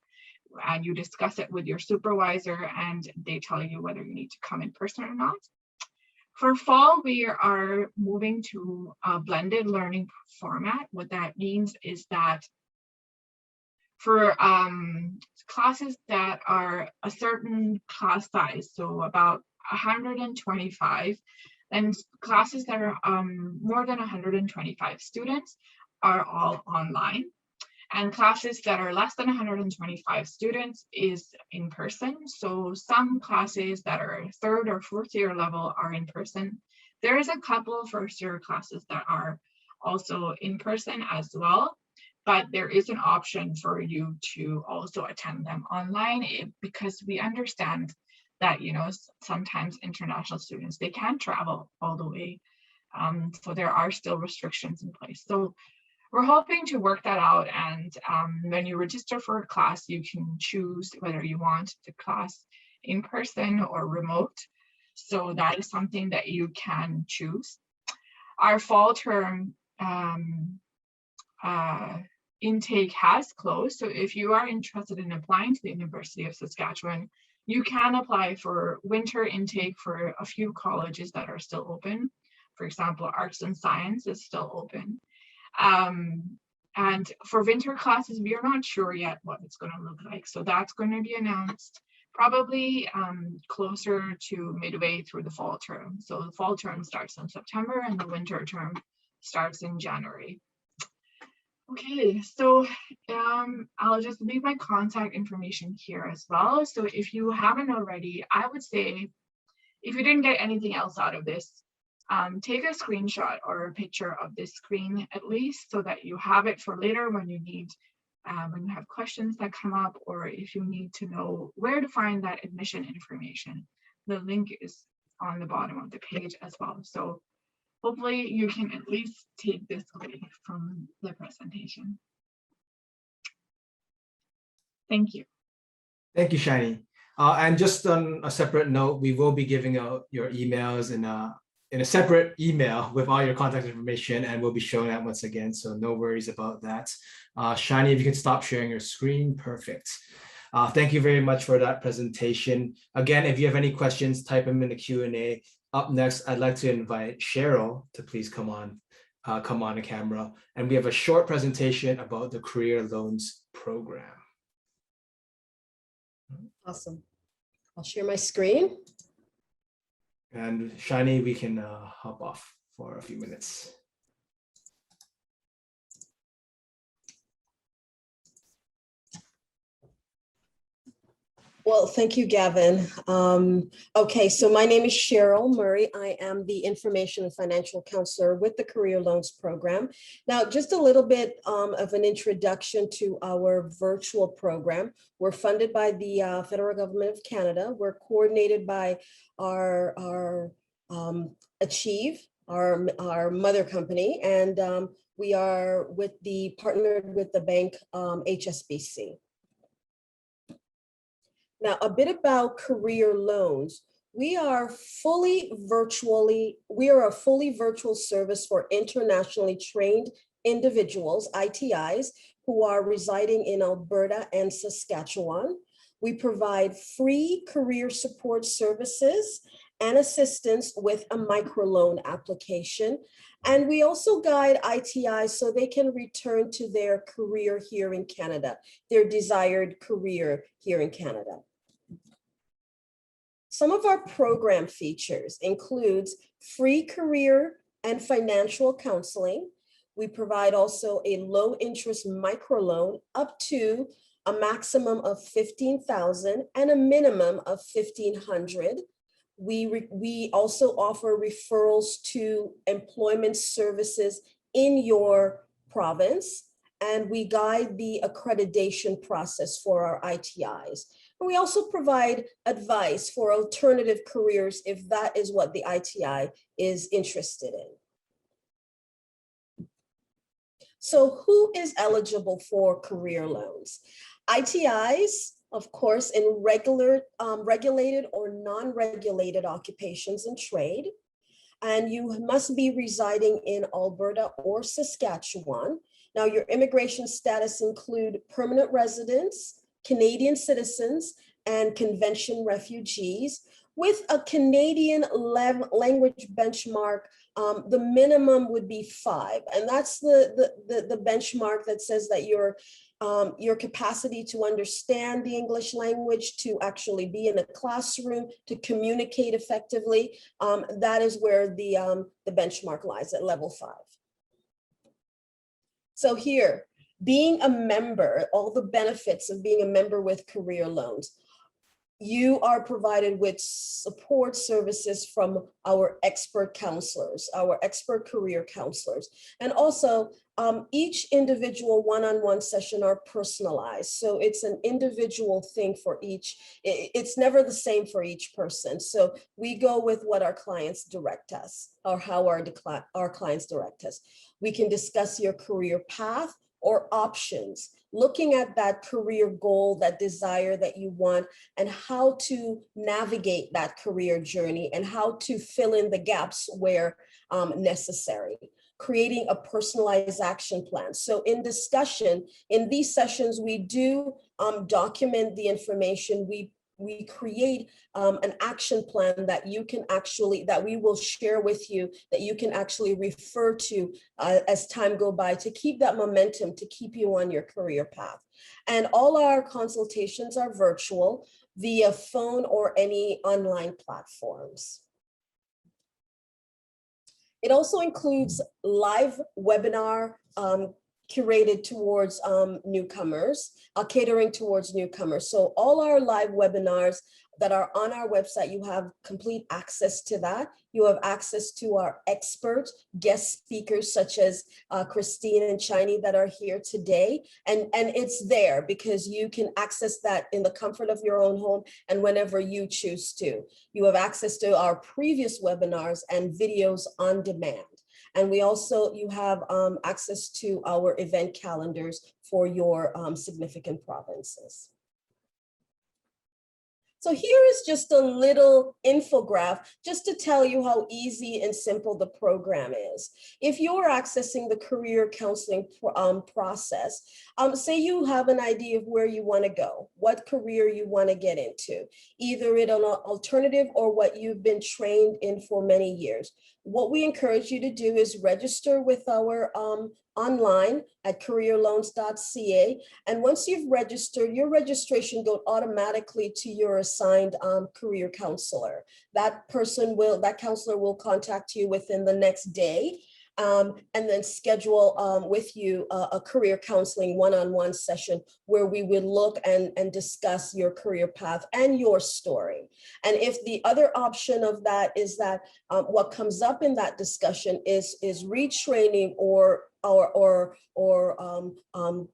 and you discuss it with your supervisor and they tell you whether you need to come in person or not. For fall, we are moving to a blended learning format. What that means is that for classes that are a certain class size, so about 125, and classes that are more than 125 students are all online. And classes that are less than 125 students is in person. So some classes that are third or fourth year level are in person. There is a couple first year classes that are also in person as well, but there is an option for you to also attend them online because we understand that, sometimes international students, they can't travel all the way. So there are still restrictions in place. So we're hoping to work that out, and when you register for a class, you can choose whether you want the class in person or remote. So that is something that you can choose. our fall term intake has closed. So if you are interested in applying to the University of Saskatchewan, you can apply for winter intake for a few colleges that are still open. For example, Arts and Science is still open. And for winter classes, we are not sure yet what it's going to look like. So that's going to be announced probably closer to midway through the fall term. So the fall term starts in September and the winter term starts in January. Okay, so I'll just leave my contact information here as well. So if you haven't already, I would say, if you didn't get anything else out of this, take a screenshot or a picture of this screen at least, so that you have it for later when you need, when you have questions that come up, or if you need to know where to find that admission information. The link is on the bottom of the page as well. So hopefully you can at least take this away from the presentation. Thank you. Thank you, Shani. And just on a separate note, we will be giving out your emails in a separate email with all your contact information, and we'll be showing that once again. So no worries about that. Shani, if you can stop sharing your screen, perfect. Thank you very much for that presentation. Again, if you have any questions, type them in the Q&A. Up next, I'd like to invite Cheryl to please come on the camera. And we have a short presentation about the Career Loans Program. Awesome. I'll share my screen. And Shani, we can hop off for a few minutes. Well, thank you, Gavin. Okay, so my name is Cheryl Murray. I am the Information and Financial Counselor with the Career Loans Program. Now, just a little bit of an introduction to our virtual program. We're funded by the Federal Government of Canada. We're coordinated by our Achēv, our mother company, and we are partnered with the bank HSBC. Now, a bit about career loans. We are a fully virtual service for internationally trained individuals, ITIs, who are residing in Alberta and Saskatchewan. We provide free career support services and assistance with a microloan application. And we also guide ITIs so they can return to their career here in Canada, their desired career here in Canada. Some of our program features includes free career and financial counseling. We provide also a low interest microloan up to a maximum of $15,000 and a minimum of $1,500. We also offer referrals to employment services in your province, and we guide the accreditation process for our ITIs. And we also provide advice for alternative careers if that is what the ITI is interested in. So who is eligible for career loans? ITIs, of course, in regulated or non-regulated occupations and trade. And you must be residing in Alberta or Saskatchewan. Now, your immigration status include permanent residents, Canadian citizens, and convention refugees. With a Canadian language benchmark, the minimum would be 5. And that's the benchmark that says that your capacity to understand the English language, to actually be in a classroom, to communicate effectively, that is where the benchmark lies at level 5. So here, being a member, all the benefits of being a member with career loans. You are provided with support services from our expert counselors, our expert career counselors. And also each individual one-on-one session are personalized. So it's an individual thing for each. It's never the same for each person. So we go with what our clients direct us, or how our clients direct us. We can discuss your career path or options, looking at that career goal, that desire that you want, and how to navigate that career journey and how to fill in the gaps where necessary. Creating a personalized action plan. So in discussion, in these sessions, we do document the information. We create an action plan that you can actually, that we will share with you, that you can actually refer to as time go by, to keep that momentum, to keep you on your career path. And all our consultations are virtual via phone or any online platforms. It also includes live webinar curated towards newcomers, catering towards newcomers. So all our live webinars that are on our website, you have complete access to that. You have access to our expert guest speakers such as Christine and Shiny that are here today. And it's there because you can access that in the comfort of your own home and whenever you choose to. You have access to our previous webinars and videos on demand. And we also, you have access to our event calendars for your significant provinces. So here is just a little infographic just to tell you how easy and simple the program is. If you're accessing the career counseling process, say you have an idea of where you want to go, what career you want to get into, either in an alternative or what you've been trained in for many years. What we encourage you to do is register with our online at careerloans.ca. And once you've registered, your registration goes automatically to your assigned career counselor. That counselor will contact you within the next day and then schedule with you a career counseling one-on-one session where we would look and discuss your career path and your story. And if the other option of that is that what comes up in that discussion is retraining or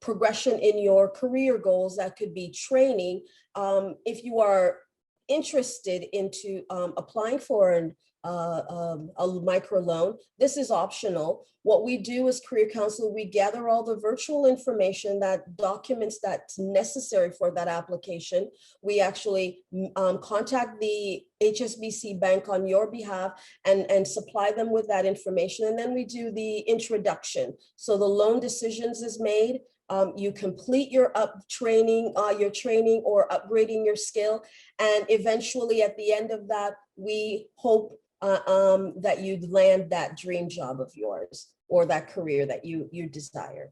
progression in your career goals, that could be training. If you are interested into applying for a microloan, this is optional. What we do as career counselor, we gather all the virtual information, that documents that's necessary for that application. We actually contact the HSBC bank on your behalf and supply them with that information. And then we do the introduction. So the loan decisions is made. You complete your training or upgrading your skill. And eventually at the end of that, we hope that you'd land that dream job of yours or that career that you desire.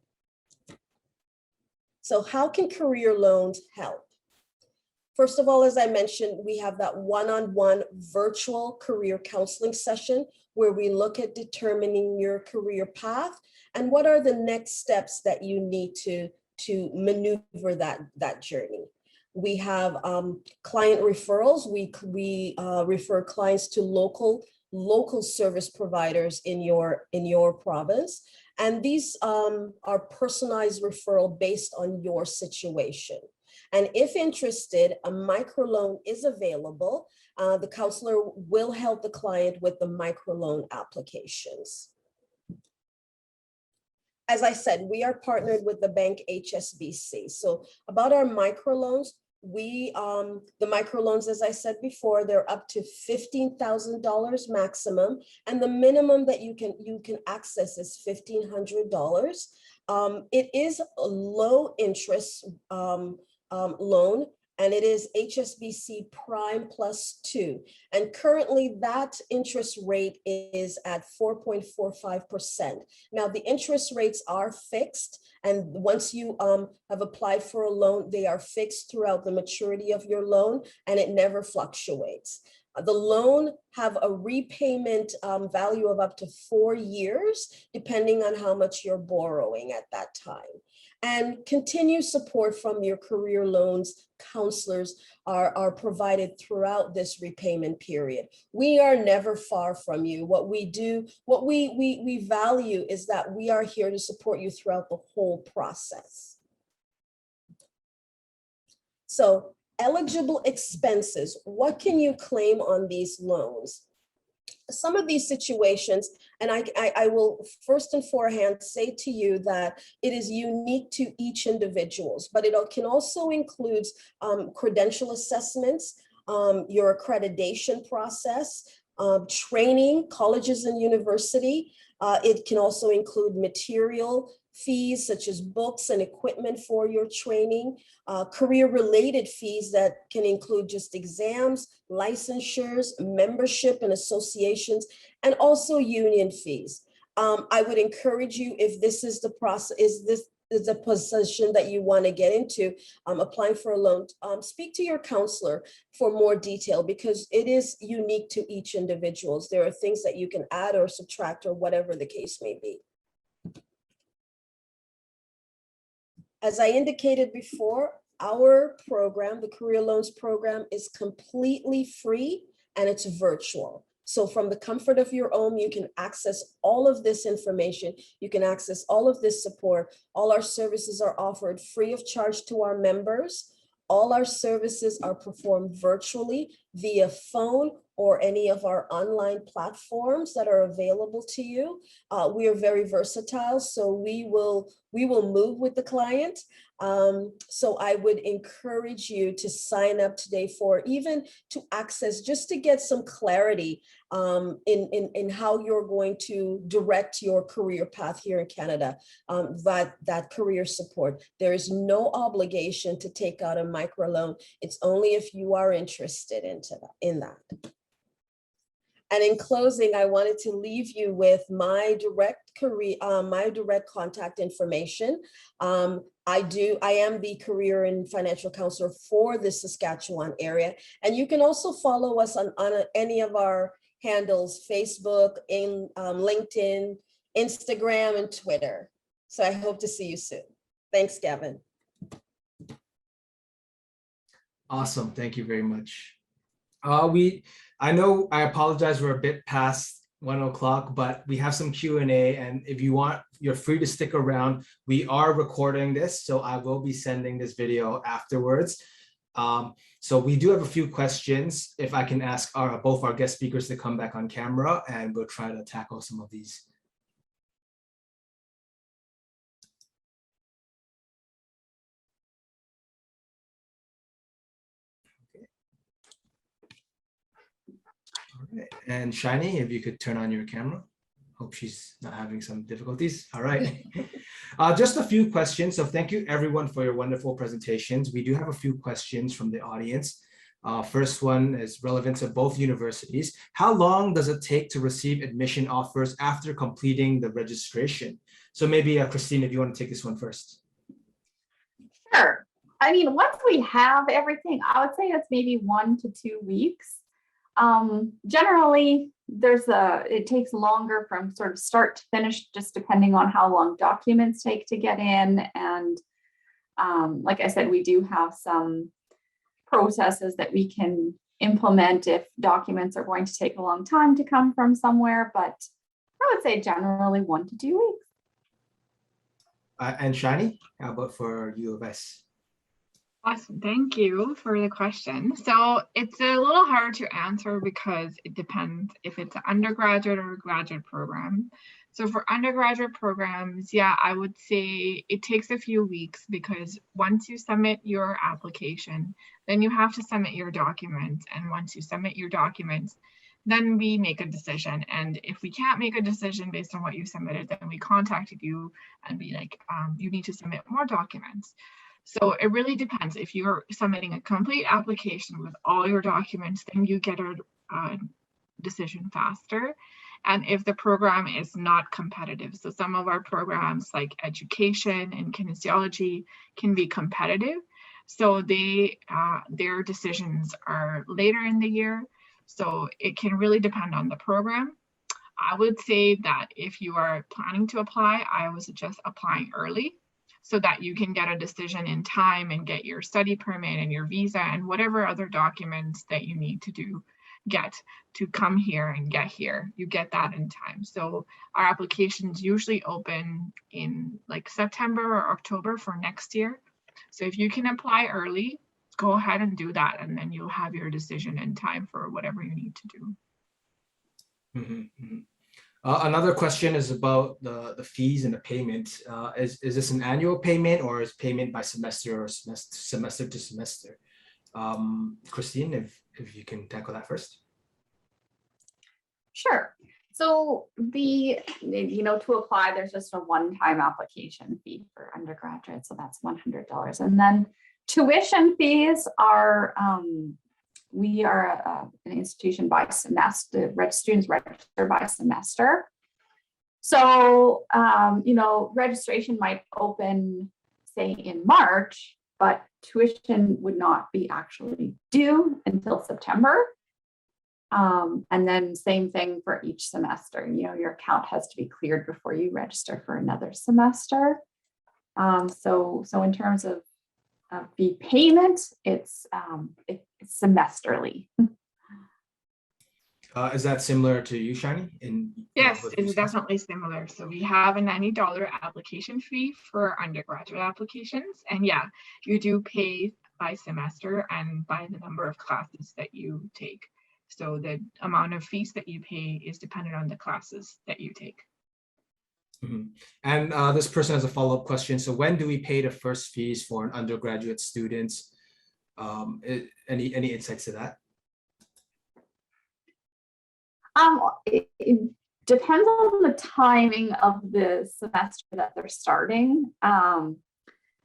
So how can career loans help? First of all, as I mentioned, we have that one-on-one virtual career counseling session where we look at determining your career path and what are the next steps that you need to maneuver that journey. We have client referrals. We refer clients to local service providers in your province. And these are personalized referral based on your situation. And if interested, a microloan is available. The counselor will help the client with the microloan applications. As I said, we are partnered with the bank HSBC. So about our microloans, the microloans, as I said before, they're up to $15,000 maximum, and the minimum that you can access is $1,500. It is a low interest loan, and it is HSBC Prime +2. And currently that interest rate is at 4.45%. Now the interest rates are fixed, and once you have applied for a loan, they are fixed throughout the maturity of your loan, and it never fluctuates. The loan have a repayment value of up to 4 years, depending on how much you're borrowing at that time. And continued support from your career loans counselors are provided throughout this repayment period. We are never far from you. What we do, what we value is that we are here to support you throughout the whole process. So, eligible expenses, what can you claim on these loans? Some of these situations, and I will first and forehand say to you that it is unique to each individual's, but it can also include credential assessments, your accreditation process, training, colleges and university. It can also include material fees such as books and equipment for your training, career-related fees that can include just exams, licensures, membership and associations, and also union fees. I would encourage you, if this is the process, is a position that you want to get into, applying for a loan, speak to your counselor for more detail, because it is unique to each individual. There are things that you can add or subtract or whatever the case may be. As I indicated before, our program, the Career Loans Program, is completely free and it's virtual. So from the comfort of your home, you can access all of this information. You can access all of this support. All our services are offered free of charge to our members. All our services are performed virtually via phone or any of our online platforms that are available to you. We are very versatile, so we will move with the client. So I would encourage you to sign up today for even to access, just to get some clarity in how you're going to direct your career path here in Canada, that career support. There is no obligation to take out a microloan. It's only if you are interested in that. And in closing, I wanted to leave you with my direct contact information. I am the career and financial counselor for the Saskatchewan area. And you can also follow us on any of our handles, Facebook, LinkedIn, Instagram, and Twitter. So I hope to see you soon. Thanks, Gavin. Awesome. Thank you very much. I know, I apologize, we're a bit past 1 o'clock, but we have some Q&A, and if you want, you're free to stick around. We are recording this, so I will be sending this video afterwards. So we do have a few questions. If I can ask both our guest speakers to come back on camera, and we'll try to tackle some of these. All right. And Shiny, if you could turn on your camera. Hope she's not having some difficulties. All right. Just a few questions. So thank you everyone for your wonderful presentations. We do have a few questions from the audience. First one is relevant to both universities. How long does it take to receive admission offers after completing the registration? So maybe Christine, if you want to take this one first. Sure. I mean, once we have everything, I would say it's maybe 1 to 2 weeks. Generally, it takes longer from sort of start to finish, just depending on how long documents take to get in. And like I said, we do have some processes that we can implement if documents are going to take a long time to come from somewhere, but I would say generally 1 to 2 weeks. And Shani, how about for U of S? Awesome, thank you for the question. So it's a little hard to answer because it depends if it's an undergraduate or a graduate program. So for undergraduate programs, yeah, I would say it takes a few weeks, because once you submit your application, then you have to submit your documents. And once you submit your documents, then we make a decision. And if we can't make a decision based on what you submitted, then we contacted you and be like, you need to submit more documents. So it really depends. If you're submitting a complete application with all your documents, then you get a decision faster. And if the program is not competitive, so some of our programs like education and kinesiology can be competitive. So their decisions are later in the year. So it can really depend on the program. I would say that if you are planning to apply, I would suggest applying early, so that you can get a decision in time and get your study permit and your visa and whatever other documents that you need to get to come here and get here. You get that in time. So our applications usually open in like September or October for next year. So if you can apply early, go ahead and do that, and then you'll have your decision in time for whatever you need to do. Mm-hmm. Another question is about the fees and the payment. Is this an annual payment, or is payment by semester or semester to semester? Christine, if you can tackle that first. Sure. So to apply, there's just a one-time application fee for undergraduate. So that's $100. And then tuition fees are, we are an institution by semester, students register by semester. So, registration might open, say, in March, but tuition would not be actually due until September. And then same thing for each semester. Your account has to be cleared before you register for another semester. So in terms of fee payment, it's semesterly. Is that similar to you, Shani? Yes, it's definitely similar. So we have a $90 application fee for undergraduate applications. And yeah, you do pay by semester and by the number of classes that you take. So the amount of fees that you pay is dependent on the classes that you take. Mm-hmm. And this person has a follow-up question. So when do we pay the first fees for an undergraduate students? Any insights to that? It depends on the timing of the semester that they're starting.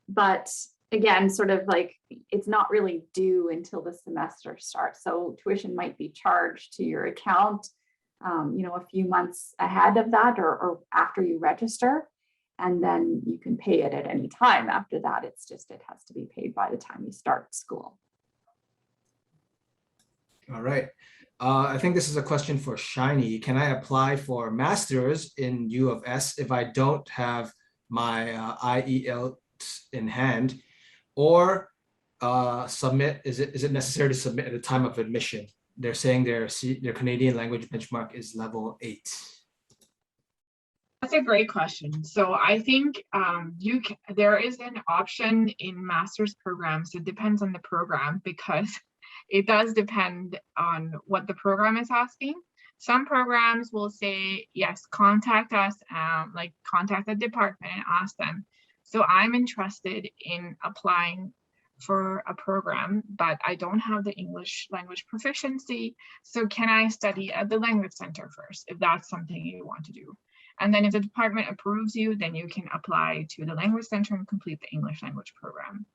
But again, sort of like it's not really due until the semester starts. So tuition might be charged to your account, a few months ahead of that or after you register. And then you can pay it at any time after that. It has to be paid by the time you start school. All right. I think this is a question for Shiny. Can I apply for master's in U of S if I don't have my IELTS in hand, or submit? Is it necessary to submit at the time of admission? They're saying their Canadian language benchmark is level 8. That's a great question. So I think there is an option in master's programs. It depends on the program because it does depend on what the program is asking. Some programs will say, yes, contact us, contact the department and ask them. So I'm interested in applying for a program, but I don't have the English language proficiency. So can I study at the language center first, if that's something you want to do? And then if the department approves you, then you can apply to the language center and complete the English language program.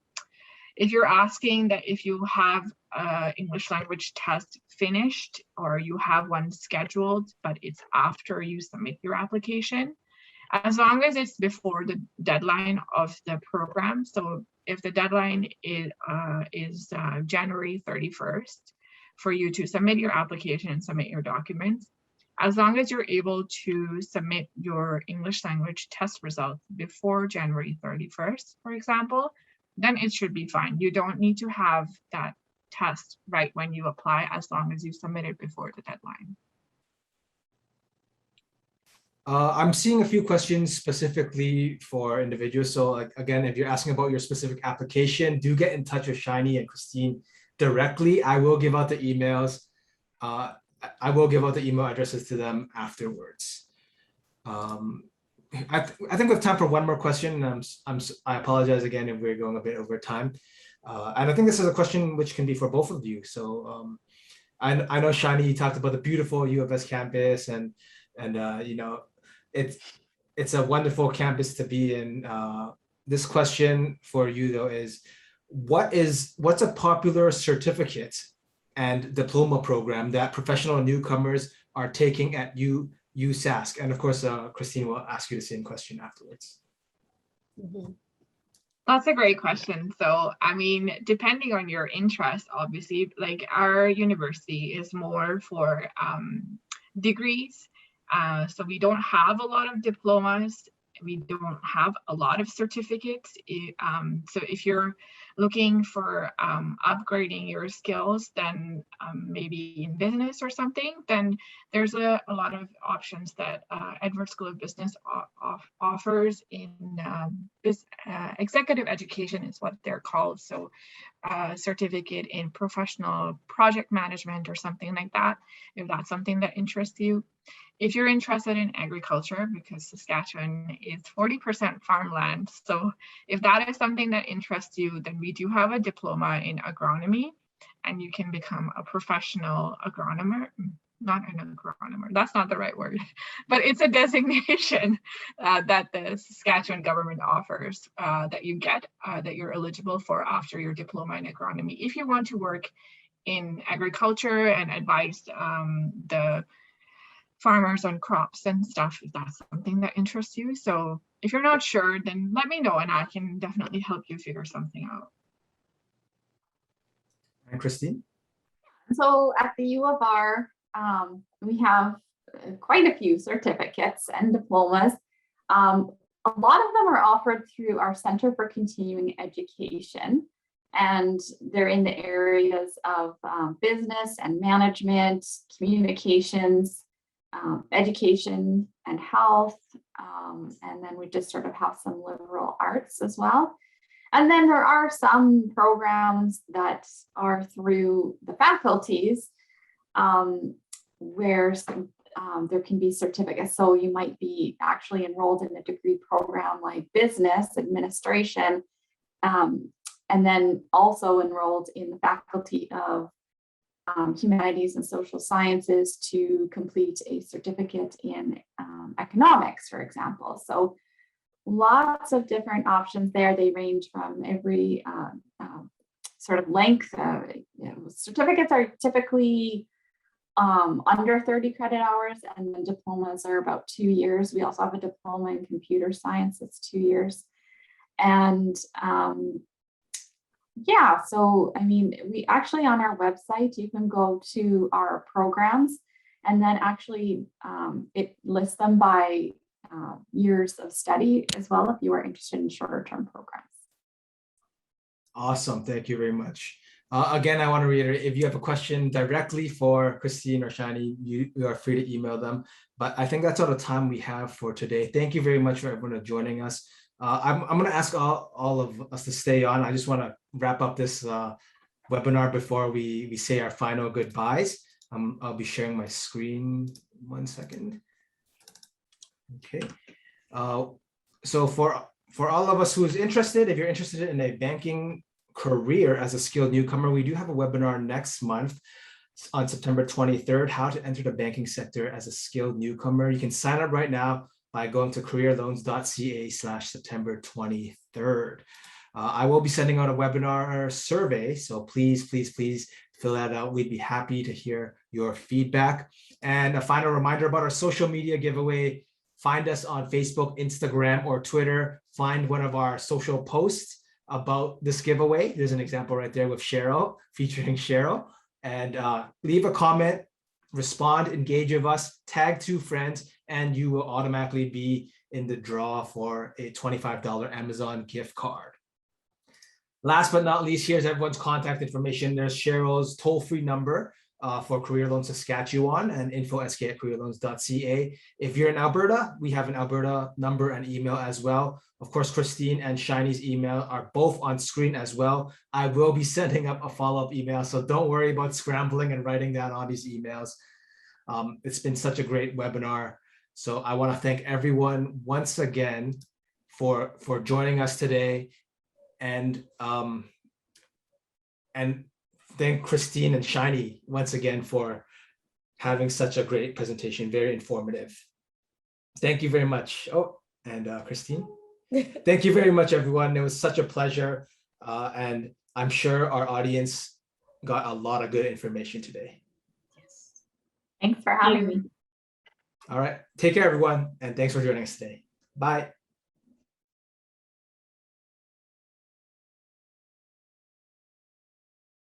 If you're asking that if you have an English language test finished or you have one scheduled, but it's after you submit your application, as long as it's before the deadline of the program. So if the deadline is January 31st for you to submit your application and submit your documents, as long as you're able to submit your English language test results before January 31st, for example, then it should be fine. You don't need to have that test right when you apply, as long as you submit it before the deadline. I'm seeing a few questions specifically for individuals. So again, if you're asking about your specific application, do get in touch with Shiny and Christine directly. I will give out the emails. I will give out the email addresses to them afterwards. I think we have time for one more question. I apologize again if we're going a bit over time. And I think this is a question which can be for both of you. So I know Shani, you talked about the beautiful U of S campus, and it's a wonderful campus to be in. This question for you though is, what's a popular certificate and diploma program that professional newcomers are taking at USask? And of course, Christine will ask you the same question afterwards. Mm-hmm. That's a great question. So, I mean, depending on your interest, obviously, like our university is more for degrees. So we don't have a lot of diplomas. We don't have a lot of certificates. So if you're looking for upgrading your skills, then maybe in business or something, then there's a lot of options that Edward School of Business offers in executive education is what they're called. So certificate in professional project management or something like that, if that's something that interests you. If you're interested in agriculture, because Saskatchewan is 40% farmland, so if that is something that interests you, then we do have a diploma in agronomy, and you can become a professional agronomer. not an acronym, that's not the right word, but it's a designation that the Saskatchewan government offers that you get, that you're eligible for after your diploma in agronomy. If you want to work in agriculture and advise the farmers on crops and stuff, if that's something that interests you. So if you're not sure, then let me know and I can definitely help you figure something out. And Christine? So at the U of R, we have quite a few certificates and diplomas. A lot of them are offered through our Center for Continuing Education, and they're in the areas of business and management, communications, education and health, and then we just sort of have some liberal arts as well. And then there are some programs that are through the faculties where there can be certificates. So you might be actually enrolled in a degree program like business administration, and then also enrolled in the faculty of humanities and social sciences to complete a certificate in economics, for example. So lots of different options there. They range from every sort of length. Certificates are typically under 30 credit hours, and then diplomas are about 2 years. We also have a diploma in computer science that's 2 years. And yeah, so I mean, we actually on our website, you can go to our programs and then actually it lists them by years of study as well, if you are interested in shorter term programs. Awesome, thank you very much. Again, I want to reiterate, if you have a question directly for Christine or Shani, you are free to email them. But I think that's all the time we have for today. Thank you very much for everyone joining us. I'm going to ask all of us to stay on. I just want to wrap up this webinar before we say our final goodbyes. I'll be sharing my screen 1 second. Okay. So for all of us who's interested, if you're interested in a banking career as a skilled newcomer, we do have a webinar next month on September 23rd, how to enter the banking sector as a skilled newcomer. You can sign up right now by going to careerloans.ca/September 23rd. I will be sending out a webinar survey, so please fill that out. We'd be happy to hear your feedback. And a final reminder about our social media giveaway. Find us on Facebook, Instagram, or Twitter. Find one of our social posts about this giveaway. There's an example right there with Cheryl, featuring Cheryl. And leave a comment, respond, engage with us, tag 2 friends, and you will automatically be in the draw for a $25 Amazon gift card. Last but not least, here's everyone's contact information. There's Cheryl's toll-free number for Career Loans Saskatchewan and info@careerloans.ca. If you're in Alberta, we have an Alberta number and email as well. Of course, Christine and Shiny's email are both on screen as well. I will be sending up a follow-up email, so don't worry about scrambling and writing down all these emails. It's been such a great webinar. So I want to thank everyone once again for joining us today, and thank Christine and Shiny once again for having such a great presentation, very informative. Thank you very much. Oh, and Christine, thank you very much, everyone. It was such a pleasure, and I'm sure our audience got a lot of good information today. Yes. Thanks for having me. All right, take care, everyone, and thanks for joining us today. Bye.